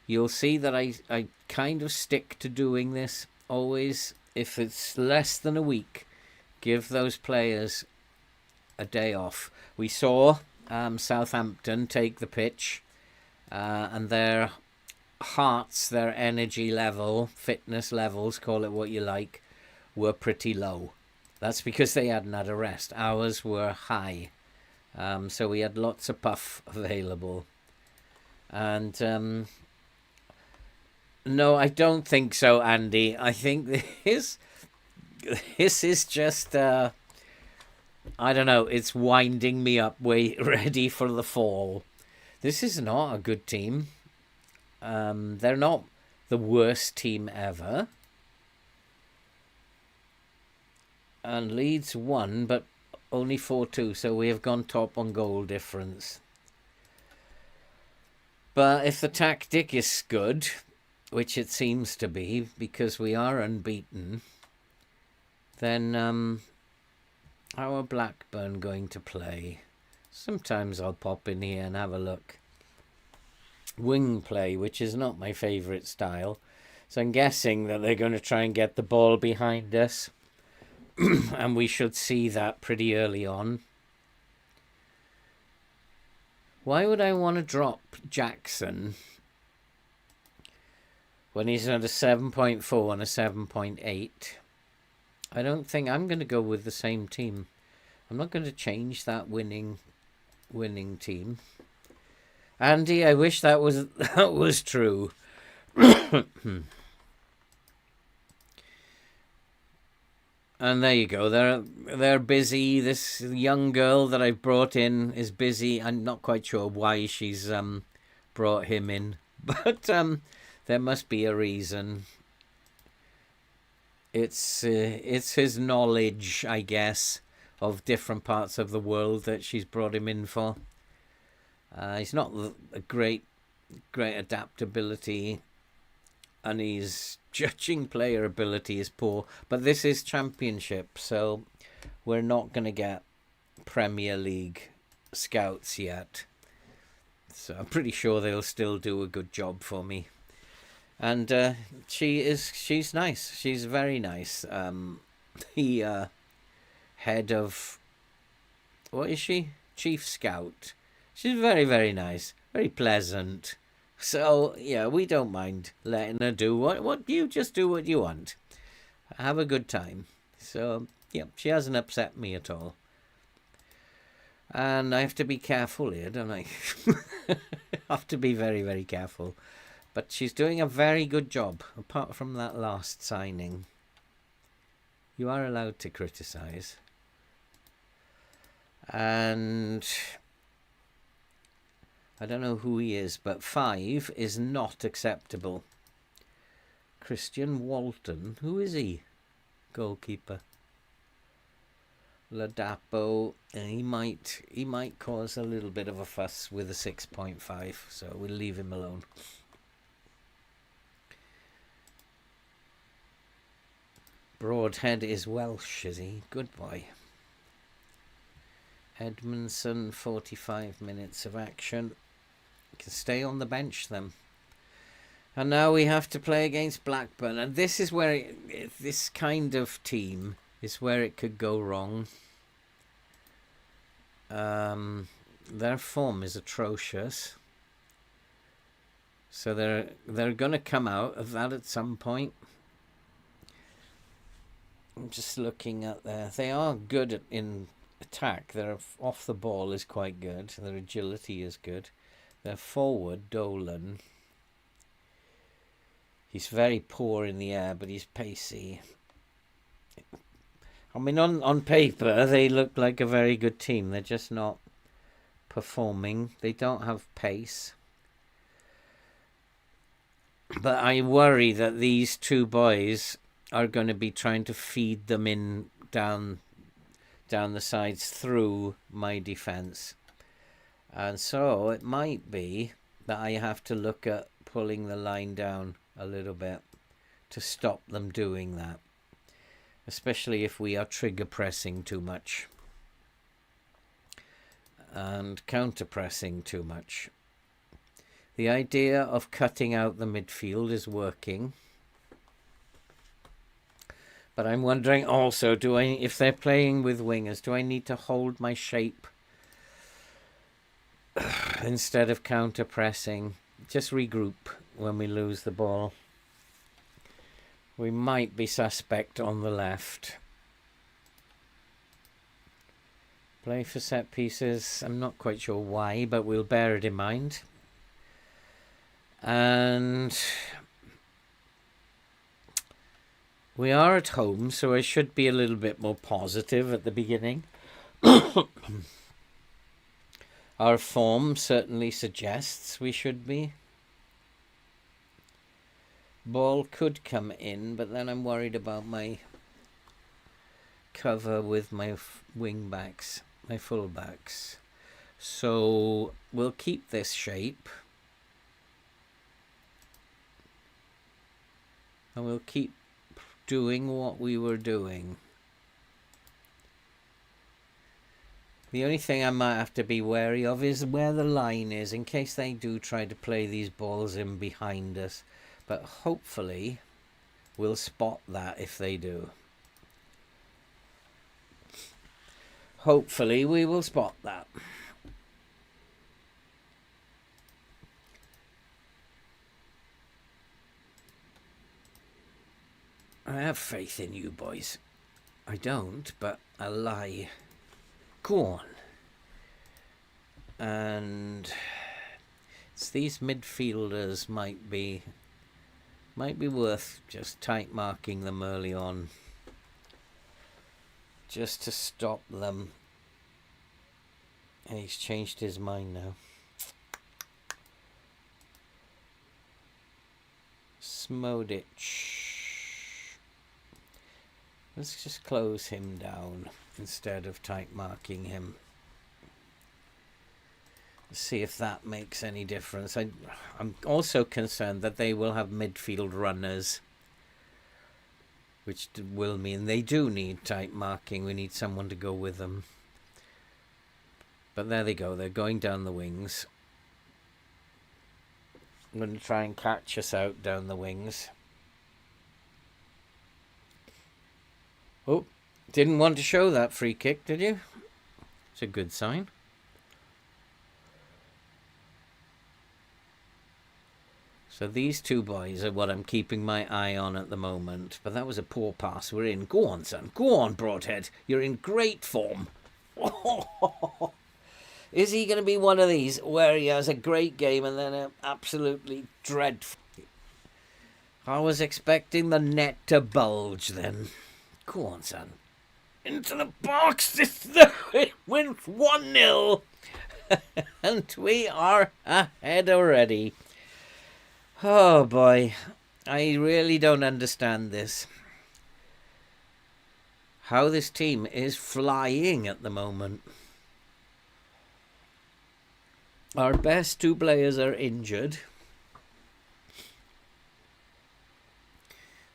you'll see that I kind of stick to doing this always. If it's less than a week, give those players a day off. We saw Southampton take the pitch and their hearts, their energy level, fitness levels, call it what you like, were pretty low. That's because they hadn't had a rest. Ours were high. So we had lots of puff available. And no, I don't think so, Andy. I think this is just, I don't know, it's winding me up, ready for the fall. This is not a good team. They're not the worst team ever. And Leeds won, but only 4-2, so we have gone top on goal difference. But if the tactic is good, which it seems to be, because we are unbeaten, then how are Blackburn going to play? Sometimes I'll pop in here and have a look. Wing play, which is not my favourite style. So I'm guessing that they're going to try and get the ball behind us. And we should see that pretty early on. Why would I want to drop Jackson when he's at a 7.4 and a 7.8? I don't think I'm going to go with the same team. I'm not going to change that winning team. Andy, I wish that was true. And there you go. They're busy. This young girl that I've brought in is busy. I'm not quite sure why she's brought him in, but there must be a reason. It's his knowledge, I guess, of different parts of the world that she's brought him in for. He's not a great adaptability and his judging player ability is poor. But this is Championship, so we're not going to get Premier League scouts yet. So I'm pretty sure they'll still do a good job for me. And she's nice. She's very nice. The head of, what is she? Chief Scout. She's very, very nice. Very pleasant. So, yeah, we don't mind letting her do what you just do what you want. Have a good time. So, yeah, she hasn't upset me at all. And I have to be careful here, don't I? I have to be very, very careful. But she's doing a very good job, apart from that last signing. You are allowed to criticise. And I don't know who he is, but 5 is not acceptable. Christian Walton, who is he? Goalkeeper. Ladapo, and he might cause a little bit of a fuss with a 6.5, so we'll leave him alone. Broadhead is Welsh, is he? Good boy. Edmondson, 45 minutes of action. Can stay on the bench then. And now we have to play against Blackburn, and this is where this kind of team is where it could go wrong. Their form is atrocious, so they're going to come out of that at some point. I'm just looking at they are good in attack. Their off the ball is quite good. Their agility is good. Their forward, Dolan, he's very poor in the air, but he's pacey. I mean, on paper, they look like a very good team. They're just not performing. They don't have pace. But I worry that these two boys are going to be trying to feed them in down the sides through my defence. And so it might be that I have to look at pulling the line down a little bit to stop them doing that. Especially if we are trigger pressing too much and counter pressing too much. The idea of cutting out the midfield is working. But I'm wondering also, if they're playing with wingers, do I need to hold my shape instead of counter pressing? Just regroup when we lose the ball. We might be suspect on the left. Play for set pieces. I'm not quite sure why, but we'll bear it in mind. And we are at home, so I should be a little bit more positive at the beginning. Our form certainly suggests we should be. Ball could come in, but then I'm worried about my cover with my wing backs, my full backs. So we'll keep this shape. And we'll keep doing what we were doing. The only thing I might have to be wary of is where the line is, in case they do try to play these balls in behind us. But hopefully we'll spot that if they do. Hopefully we will spot that. I have faith in you boys. I don't, but I lie. Go on. And it's these midfielders might be worth just tight marking them early on, just to stop them. And he's changed his mind now. Smodic. Let's just close him down instead of tight marking him. See if that makes any difference. I'm also concerned that they will have midfield runners, which will mean they do need tight marking. We need someone to go with them. But there they go. They're going down the wings. I'm going to try and catch us out down the wings. Oh, didn't want to show that free kick, did you? It's a good sign. So these two boys are what I'm keeping my eye on at the moment. But that was a poor pass. We're in. Go on, son. Go on, Broadhead. You're in great form. Is he going to be one of these where he has a great game and then an absolutely dreadful? I was expecting the net to bulge then. Go on, son. Into the box. It wins 1-0. And we are ahead already. Oh boy, I really don't understand this. How this team is flying at the moment. Our best two players are injured.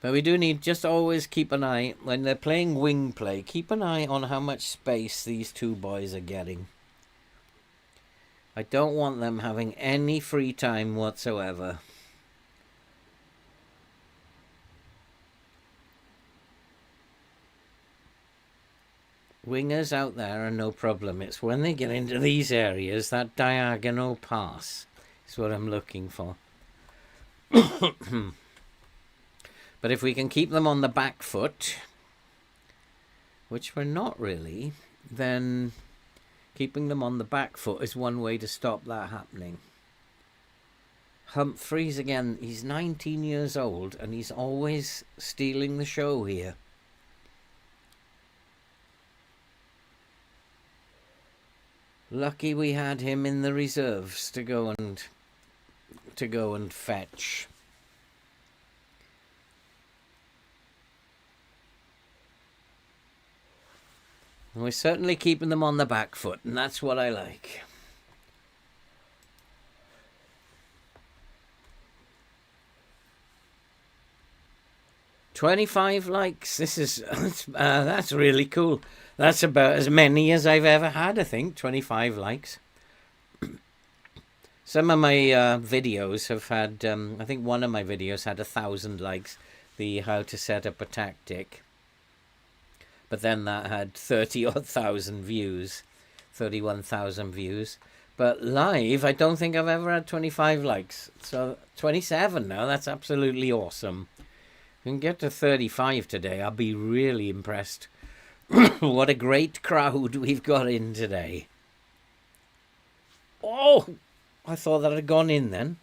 But we do need just always keep an eye, when they're playing wing play, keep an eye on how much space these two boys are getting. I don't want them having any free time whatsoever. Wingers out there are no problem. It's when they get into these areas, that diagonal pass is what I'm looking for. But if we can keep them on the back foot, which we're not really, then keeping them on the back foot is one way to stop that happening. Humphreys, again, he's 19 years old and he's always stealing the show here. Lucky we had him in the reserves to go and fetch. And we're certainly keeping them on the back foot, and that's what I like. "25 likes. This is that's really cool. That's about as many as I've ever had, I think. 25 likes. Some of my videos have had, I think one of my videos had 1,000 likes. The how to set up a tactic. But then that had 30-odd thousand views. 31,000 views. But live, I don't think I've ever had 25 likes. So 27 now. That's absolutely awesome. If we can get to 35 today, I'll be really impressed. What a great crowd we've got in today. Oh, I thought that had gone in then.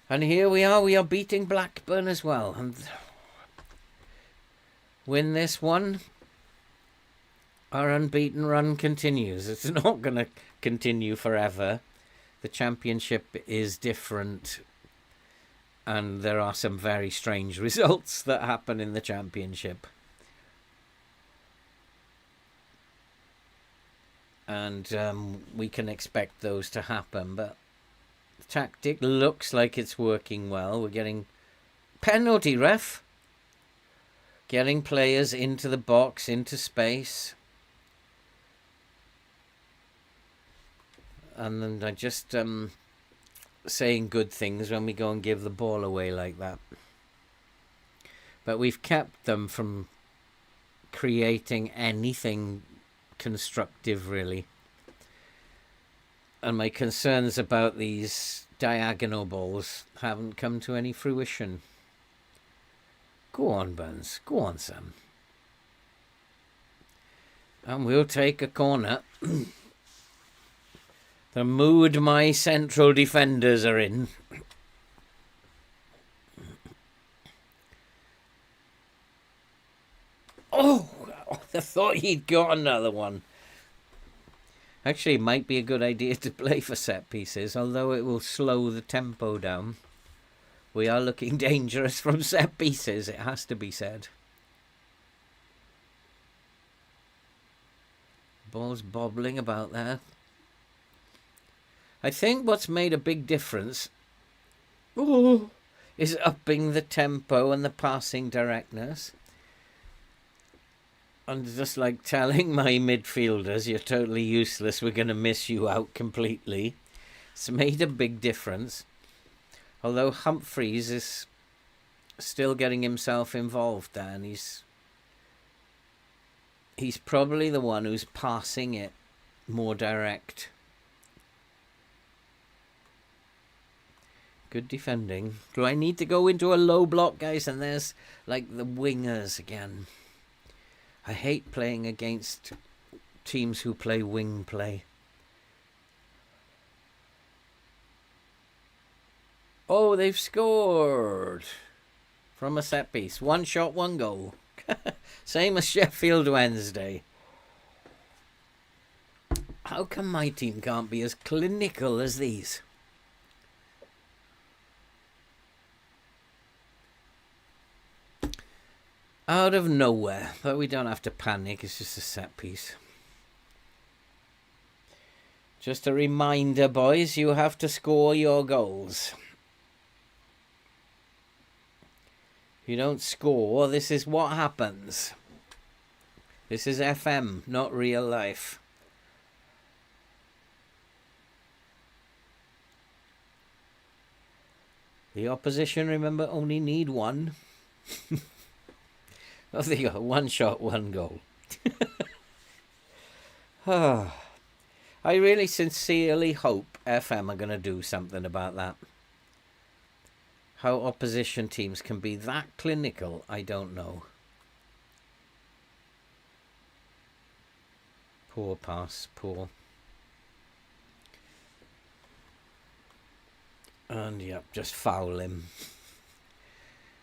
And here we are beating Blackburn as well. And win this one, our unbeaten run continues. It's not going to continue forever. The championship is different. And there are some very strange results that happen in the championship. And we can expect those to happen, but the tactic looks like it's working well. We're getting penalty, ref. Getting players into the box, into space. And then I just saying good things when we go and give the ball away like that. But we've kept them from creating anything constructive, really. And my concerns about these diagonal balls haven't come to any fruition. Go on, Burns. Go on, Sam. And we'll take a corner. The mood my central defenders are in. Oh, I thought he'd got another one. Actually, it might be a good idea to play for set pieces, although it will slow the tempo down. We are looking dangerous from set pieces, it has to be said. Ball's bobbling about there. I think what's made a big difference is upping the tempo and the passing directness. And just like telling my midfielders, you're totally useless, we're going to miss you out completely. It's made a big difference. Although Humphreys is still getting himself involved there, and he's probably the one who's passing it more direct. Good defending. Do I need to go into a low block, guys? And there's like the wingers again. I hate playing against teams who play wing play. Oh, they've scored from a set piece. 1 shot, 1 goal. Same as Sheffield Wednesday. How come my team can't be as clinical as these? Out of nowhere, but we don't have to panic, it's just a set piece. Just a reminder, boys, you have to score your goals. If you don't score, this is what happens. This is FM, not real life. The opposition, remember, only need 1. Oh, they got 1 shot, 1 goal. I really sincerely hope FM are going to do something about that. How opposition teams can be that clinical, I don't know. Poor pass, poor. And yep, just foul him.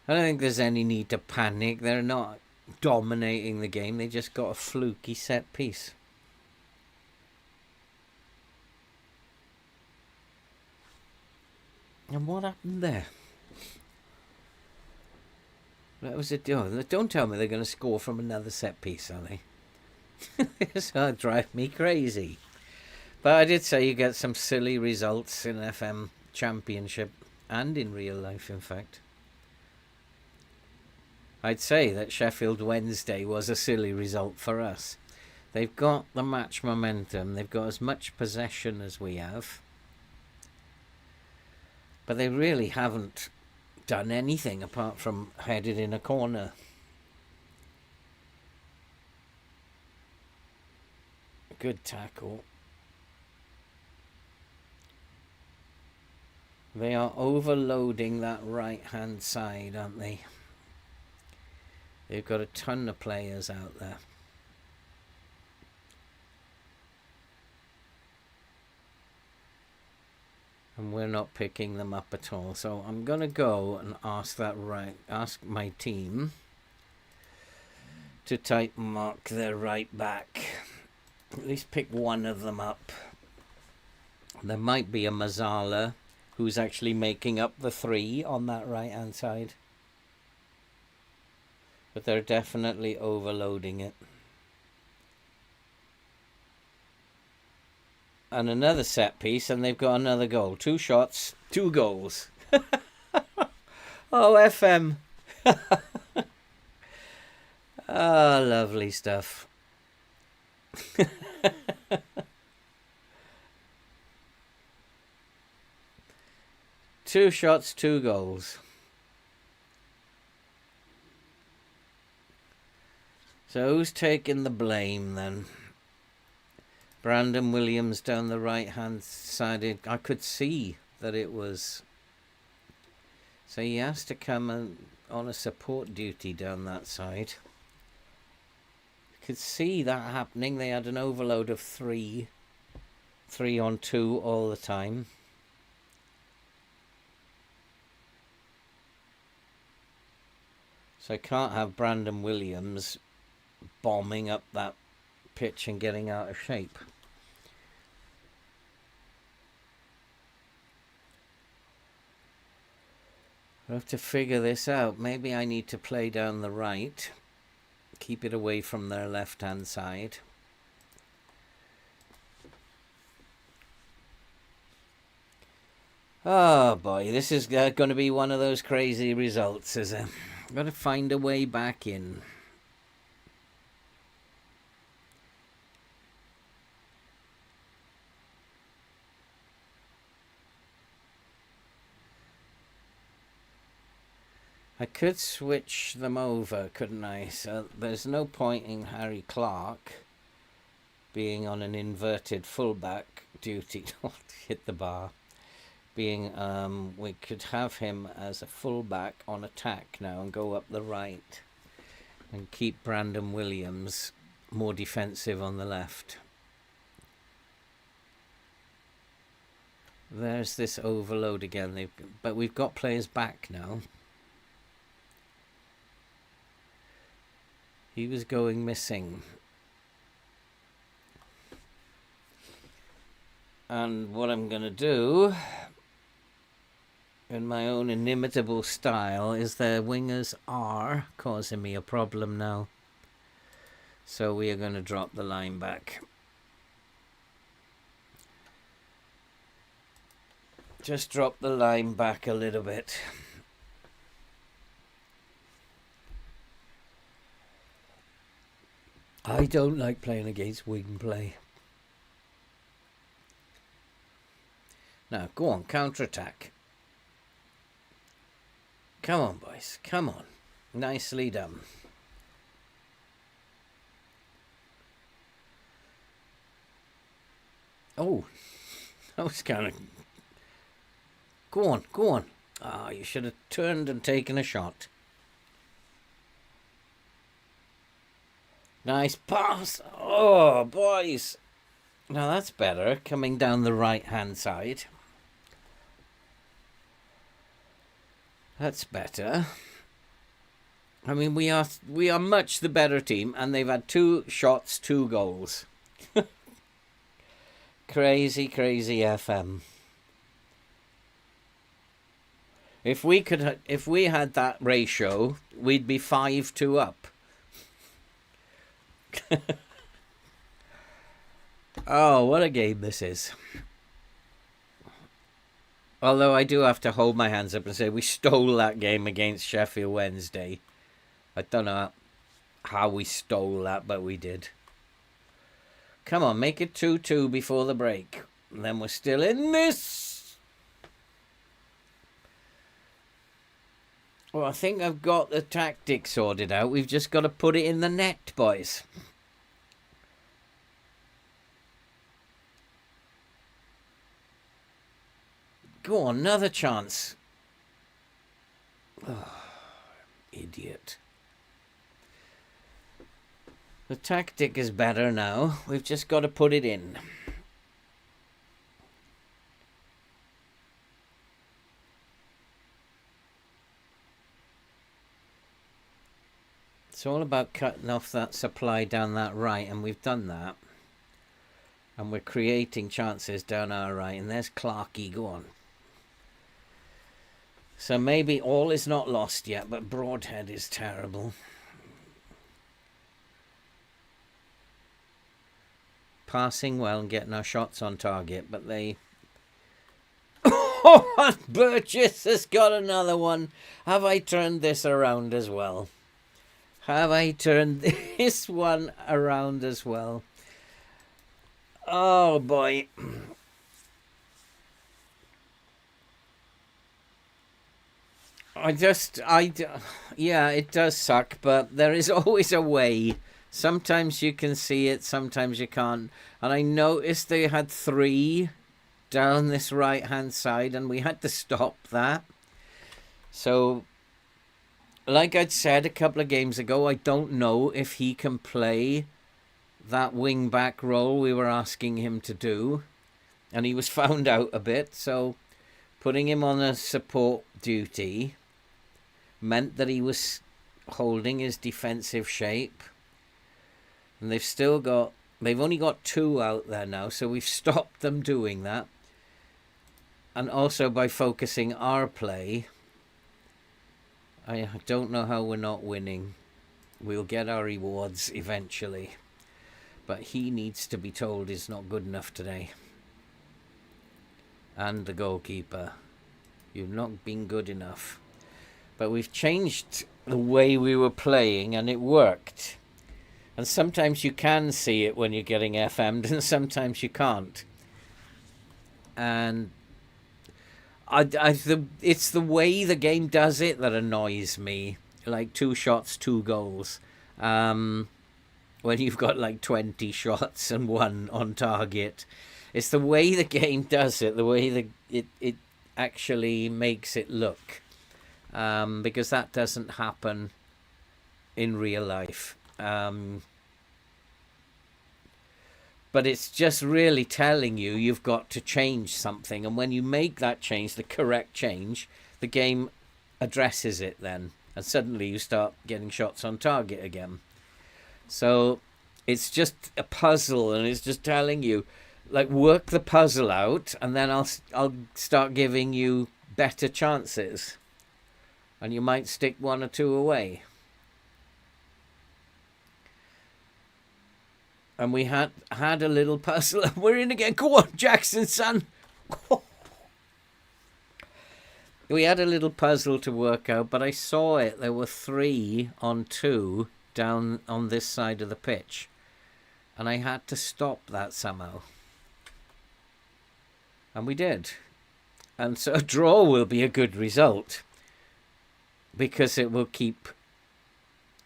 I don't think there's any need to panic. They're not dominating the game. They just got a fluky set piece. And what happened there? That was it. Oh, don't tell me they're going to score from another set piece, are they? This will drive me crazy. But I did say you get some silly results in FM Championship and in real life, in fact. I'd say that Sheffield Wednesday was a silly result for us. They've got the match momentum. They've got as much possession as we have. But they really haven't done anything apart from headed in a corner. Good tackle. They are overloading that right-hand side, aren't they? They've got a ton of players out there. And we're not picking them up at all. So I'm going to go and ask my team to type mark their right back. At least pick one of them up. There might be a Mazzala who's actually making up the 3 on that right-hand side. But they're definitely overloading it. And another set piece, and they've got another goal. 2 shots, 2 goals. Oh, FM. Ah, lovely stuff. 2 shots, 2 goals. So who's taking the blame then? Brandon Williams down the right-hand side. I could see that it was. So he has to come on a support duty down that side. You could see that happening. They had an overload of 3 on 2 all the time. So I can't have Brandon Williams bombing up that pitch and getting out of shape. I have to figure this out. Maybe I need to play down the right, keep it away from their left-hand side. Oh boy, this is going to be one of those crazy results, is it? Got to find a way back in. I could switch them over, couldn't I? So there's no point in Harry Clark being on an inverted fullback duty. Hit the bar. Being, we could have him as a fullback on attack now and go up the right and keep Brandon Williams more defensive on the left. There's this overload again, but we've got players back now. He was going missing. And what I'm going to do, in my own inimitable style, is the wingers are causing me a problem now. So we are going to drop the line back. Just drop the line back a little bit. I don't like playing against wing play. Now, go on, counter-attack. Come on, boys, come on. Nicely done. Oh, that was kind of... Go on, go on. Ah, you should have turned and taken a shot. Nice pass. Oh, boys. Now that's better, coming down the right-hand side. That's better. I mean, we are much the better team, and they've had 2 shots, 2 goals. Crazy, crazy FM. If we had that ratio, we'd be 5-2 up. Oh, what a game this is. Although I do have to hold my hands up and say we stole that game against Sheffield Wednesday. I don't know how we stole that, but we did. Come on, make it 2-2 before the break. And then we're still in this. Well, I think I've got the tactic sorted out. We've just got to put it in the net, boys. Go on, another chance. Oh, idiot. The tactic is better now. We've just got to put it in. It's all about cutting off that supply down that right, and we've done that. And we're creating chances down our right. And there's Clarkey, go on. So maybe all is not lost yet, but Broadhead is terrible. Passing well and getting our shots on target, but they... Oh, Burgess has got another one. Have I turned this around as well? Have I turned this one around as well? Oh, boy. Yeah, it does suck, but there is always a way. Sometimes you can see it, sometimes you can't. And I noticed they had 3 down this right-hand side, and we had to stop that. So, like I'd said a couple of games ago, I don't know if he can play that wing-back role we were asking him to do. And he was found out a bit, so putting him on a support duty meant that he was holding his defensive shape. And they've only got 2 out there now, so we've stopped them doing that. And also by focusing our play, I don't know how we're not winning. We'll get our rewards eventually. But he needs to be told he's not good enough today. And the goalkeeper. You've not been good enough. But we've changed the way we were playing, and it worked. And sometimes you can see it when you're getting FM'd, and sometimes you can't. And it's the way the game does it that annoys me. Like 2 shots, 2 goals. When you've got like 20 shots and 1 on target. It's the way the game does it, the way it actually makes it look. Because that doesn't happen in real life. But it's just really telling you you've got to change something. And when you make that change, the correct change, the game addresses it then. And suddenly you start getting shots on target again. So it's just a puzzle, and it's just telling you, like, work the puzzle out, and then I'll start giving you better chances. And you might stick 1 or 2 away. And we had a little puzzle. We're in again. Go on, Jackson, son. We had a little puzzle to work out, but I saw it. There were 3 on 2 down on this side of the pitch. And I had to stop that somehow. And we did. And so a draw will be a good result, because it will keep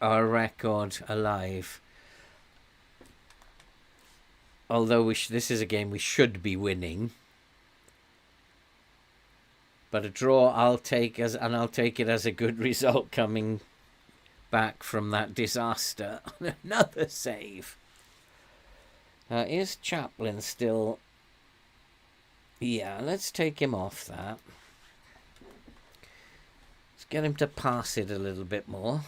our record alive. Although this is a game we should be winning. But a draw I'll take it as a good result coming back from that disaster. Another save. Is Chaplin still... Yeah, let's take him off that. Let's get him to pass it a little bit more.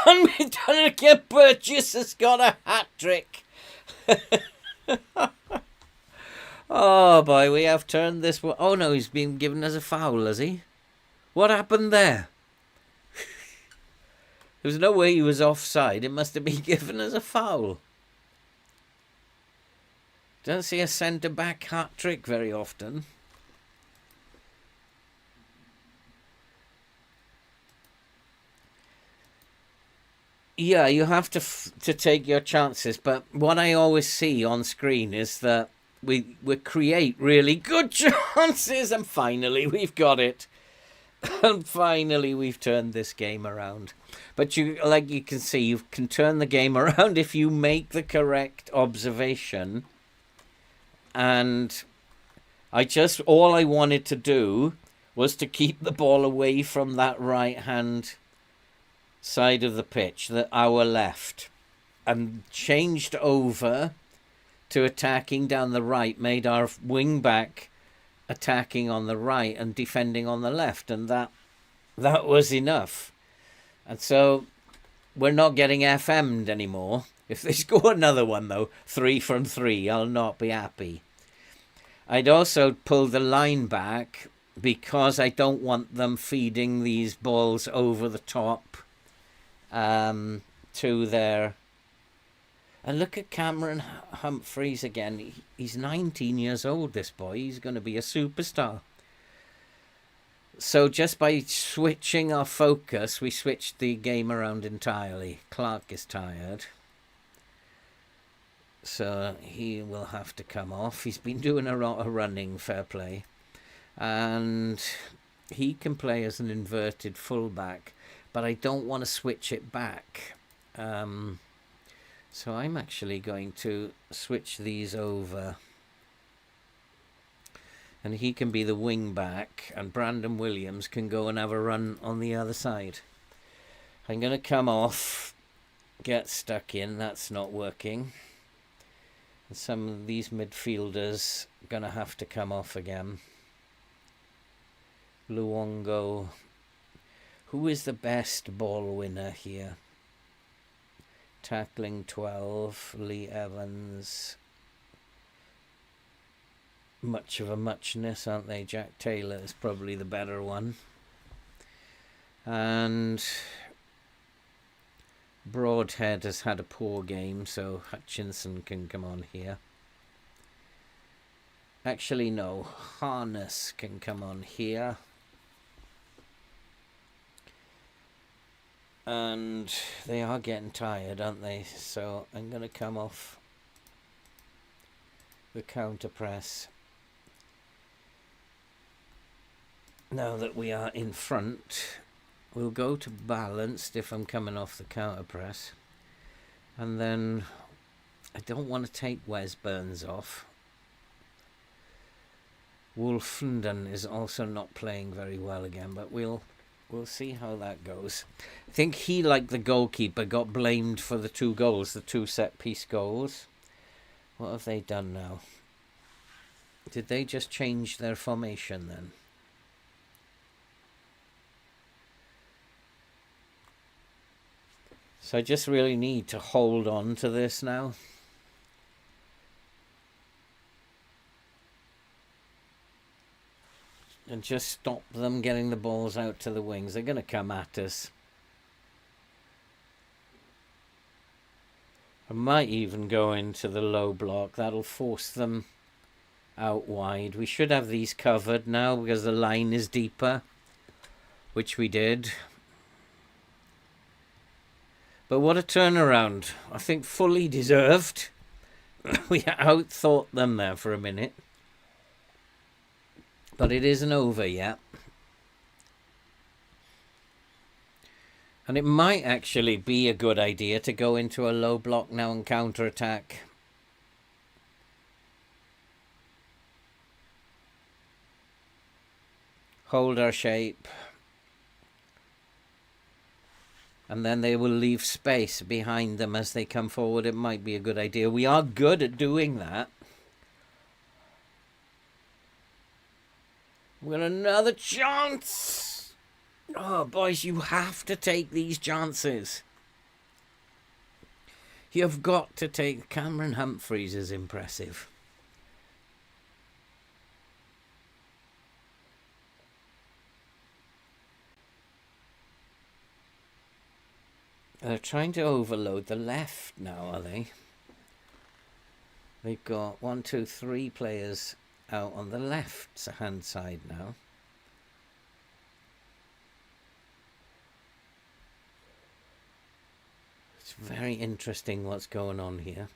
And we've done it again. Burgess has got a hat-trick. Oh boy, we have turned this one. Oh no, he's been given as a foul, has he? What happened there? There was no way he was offside. It must have been given as a foul. Don't see a centre-back hat-trick very often. Yeah, you have to take your chances, but what I always see on screen is that we create really good chances, and finally we've got it. And finally we've turned this game around. But you can see, you can turn the game around if you make the correct observation. And all I wanted to do was to keep the ball away from that right-hand side of the pitch, our left, and changed over to attacking down the right, made our wing back attacking on the right and defending on the left, and that was enough. And so we're not getting FM'd anymore. If they score another one, though, 3 from 3, I'll not be happy. I'd also pull the line back because I don't want them feeding these balls over the top to their... And look at Cameron Humphreys again. He's 19 years old, this boy. He's going to be a superstar. So just by switching our focus, we switched the game around entirely. Clark is tired, so he will have to come off. He's been doing a lot of running, fair play. And he can play as an inverted fullback, but I don't want to switch it back. So I'm actually going to switch these over. And he can be the wing back, and Brandon Williams can go and have a run on the other side. I'm going to come off, get stuck in. That's not working. And some of these midfielders are going to have to come off again. Luongo. Who is the best ball winner here? Tackling 12, Lee Evans. Much of a muchness, aren't they? Jack Taylor is probably the better one. And Broadhead has had a poor game, so Hutchinson can come on here. Actually, no. Harness can come on here. And they are getting tired, aren't they? So I'm going to come off the counter press. Now that we are in front, we'll go to balanced if I'm coming off the counter press. And then I don't want to take Wes Burns off. Wolfenden is also not playing very well again, but we'll see how that goes. I think he, like the goalkeeper, got blamed for the 2 goals, the 2 set-piece goals. What have they done now? Did they just change their formation then? So I just really need to hold on to this now. And just stop them getting the balls out to the wings. They're going to come at us. I might even go into the low block. That'll force them out wide. We should have these covered now because the line is deeper, which we did. But what a turnaround. I think fully deserved. We outthought them there for a minute. But it isn't over yet. And it might actually be a good idea to go into a low block now and counter-attack. Hold our shape. And then they will leave space behind them as they come forward. It might be a good idea. We are good at doing that. We've got another chance. Oh, boys, you have to take these chances. You've got to take... Cameron Humphreys is impressive. They're trying to overload the left now, are they? They've got 1, 2, 3 players out on the left hand side now. It's very interesting what's going on here.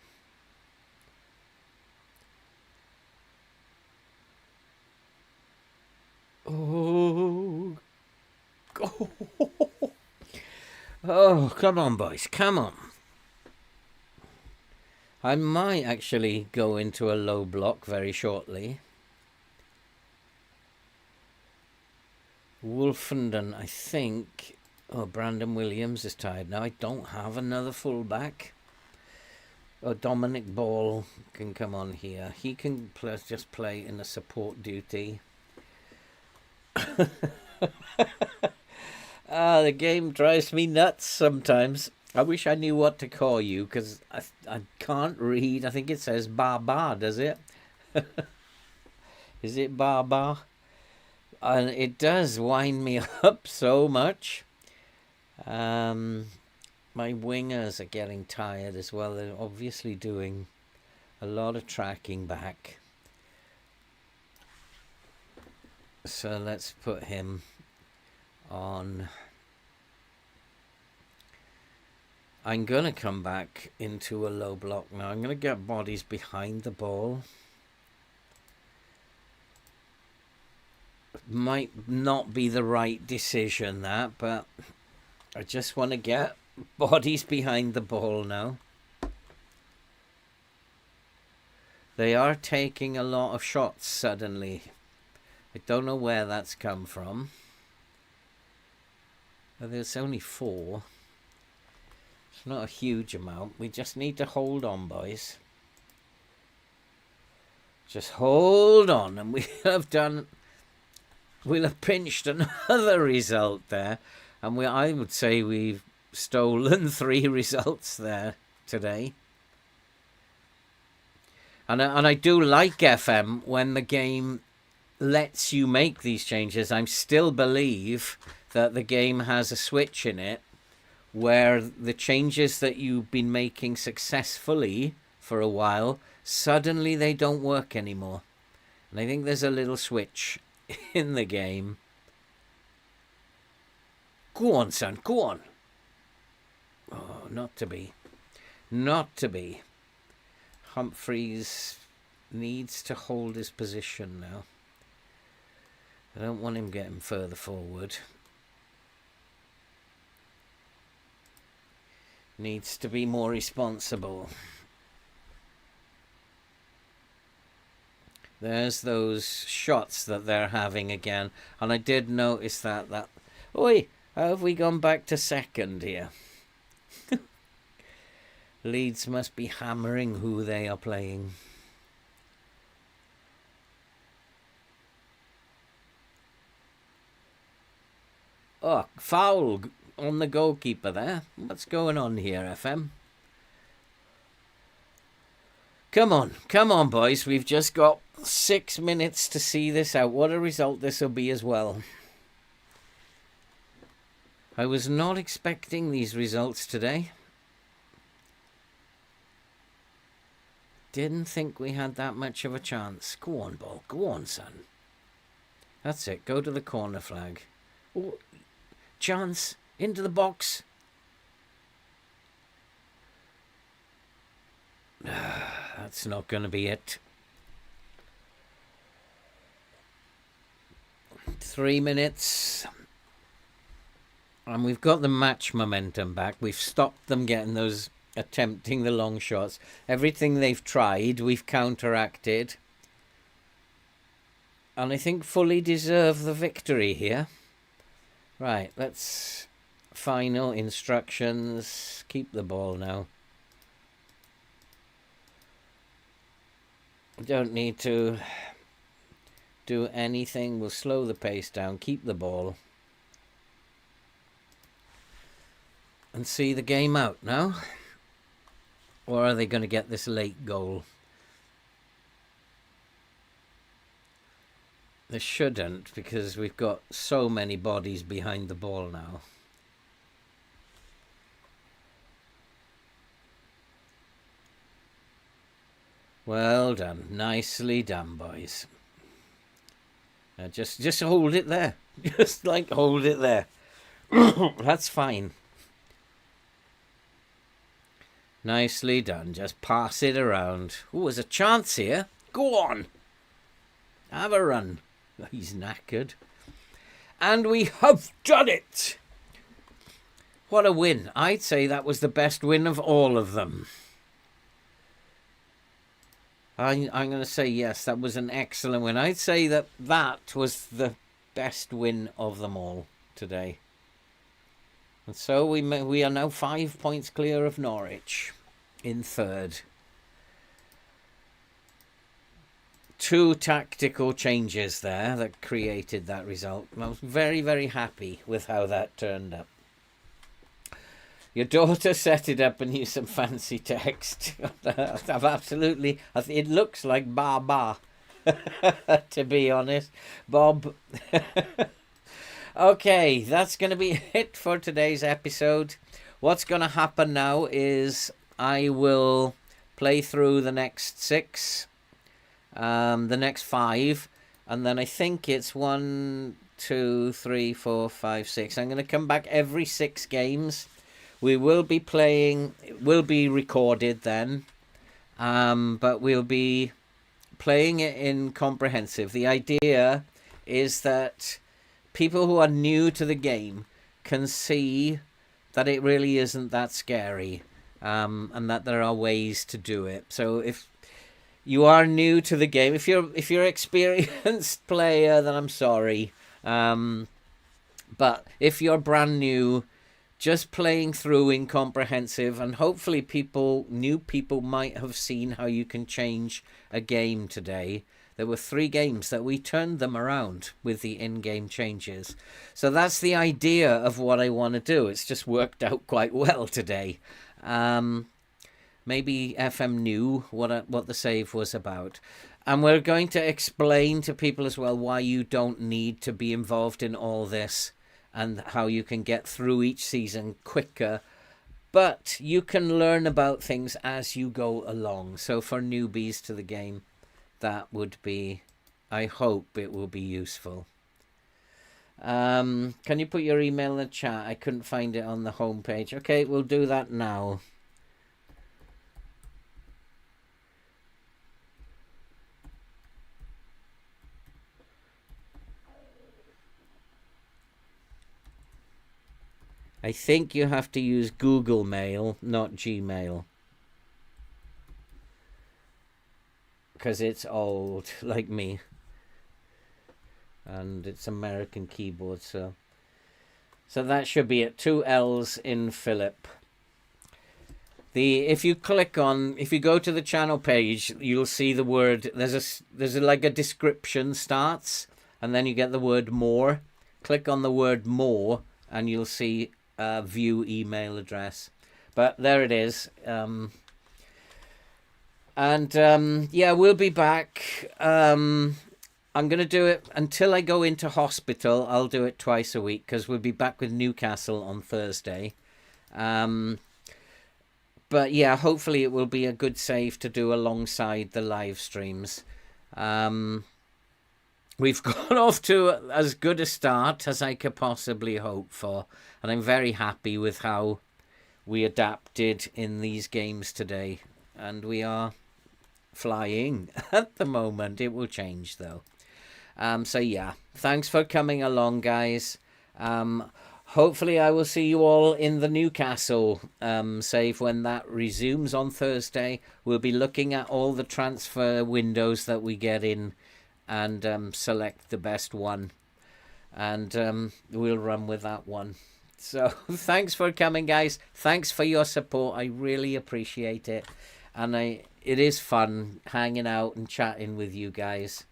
Oh, oh, come on, boys, come on. I might actually go into a low block very shortly. Wolfenden, I think... Oh, Brandon Williams is tired now. I don't have another fullback. Oh, Dominic Ball can come on here. He can just play in a support duty. The game drives me nuts sometimes. I wish I knew what to call you, because I can't read. I think it says Baba, does it? Is it Baba? And it does wind me up so much. My wingers are getting tired as well. They're obviously doing a lot of tracking back. So let's put him on. I'm going to come back into a low block now. I'm going to get bodies behind the ball. Might not be the right decision, that, but I just want to get bodies behind the ball now. They are taking a lot of shots suddenly. I don't know where that's come from. There's only 4. It's not a huge amount. We just need to hold on, boys. Just hold on, and we have done... We'll have pinched another result there. And I would say we've stolen 3 results there today. And I do like FM when the game lets you make these changes. I still believe that the game has a switch in it where the changes that you've been making successfully for a while, suddenly they don't work anymore. And I think there's a little switch in the game. Go on, son, go on. Oh, not to be. Not to be. Humphreys needs to hold his position now. I don't want him getting further forward. Needs to be more responsible. There's those shots that they're having again. And I did notice that... Oi, how have we gone back to second here? Leeds must be hammering who they are playing. Oh, foul on the goalkeeper there. What's going on here, FM? Come on, boys. We've just got 6 minutes to see this out. What a result this will be as well. I was not expecting these results today. Didn't think we had that much of a chance. Go on, ball. Go on, son. That's it. Go to the corner flag. Oh, chance. Into the box. That's not going to be it. 3 minutes. And we've got the match momentum back. We've stopped them getting those... attempting the long shots. Everything they've tried, we've counteracted. And I think fully deserve the victory here. Right, let's... Final instructions. Keep the ball now. Don't need to do anything. We'll slow the pace down. Keep the ball. And see the game out now. Or are they going to get this late goal? They shouldn't, because we've got so many bodies behind the ball now. Well done. Nicely done, boys. Just hold it there. Just like hold it there. That's fine. Nicely done. Just pass it around. Oh, there's a chance here. Go on. Have a run. He's knackered. And we have done it. What a win. I'd say that was the best win of all of them. I'm going to say yes, that was an excellent win. I'd say that was the best win of them all today. And so we are now 5 points clear of Norwich in third. 2 tactical changes there that created that result. I was very, very happy with how that turned up. Your daughter set it up and used some fancy text. I've absolutely... It looks like Baba, to be honest. Bob. Okay, that's going to be it for today's episode. What's going to happen now is I will play through the next 6, the next 5, and then I think it's 1, 2, 3, 4, 5, 6. I'm going to come back every 6 games. We will be playing, it will be recorded then, but we'll be playing it in comprehensive. The idea is that people who are new to the game can see that it really isn't that scary, and that there are ways to do it. So if you are new to the game, if you're an experienced player, then I'm sorry. But if you're brand new, just playing through in comprehensive, and hopefully new people might have seen how you can change a game today. There were 3 games that we turned them around with the in-game changes. So that's the idea of what I want to do. It's just worked out quite well today. Maybe FM knew what the save was about. And we're going to explain to people as well why you don't need to be involved in all this, and how you can get through each season quicker. But you can learn about things as you go along. So for newbies to the game, that would be I hope it will be useful. Can you put your email in the chat? I couldn't find it on the homepage. Okay, we'll do that now. I think you have to use Google Mail, not Gmail. Because it's old, like me. And it's American keyboard, so that should be it. 2 L's in Philip. If you go to the channel page, you'll see the word, there's like a description starts, and then you get the word more. Click on the word more, and you'll see view email address. But there it is. Yeah, we'll be back. I'm going to do it until I go into hospital. I'll do it twice a week because we'll be back with Newcastle on Thursday. But yeah, hopefully it will be a good save to do alongside the live streams. We've gone off to as good a start as I could possibly hope for. And I'm very happy with how we adapted in these games today. And we are flying at the moment. It will change though. So yeah, thanks for coming along, guys. Hopefully I will see you all in the Newcastle save when that resumes on Thursday. We'll be looking at all the transfer windows that we get in and select the best one. And we'll run with that one. So thanks for coming, guys. Thanks for your support. I really appreciate it. And it is fun hanging out and chatting with you guys.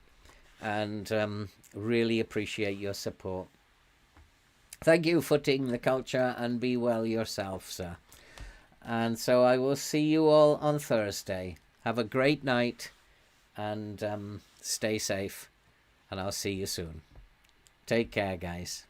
And really appreciate your support. Thank you for taking the culture, and be well yourself, sir. And so I will see you all on Thursday. Have a great night, and stay safe. And I'll see you soon. Take care, guys.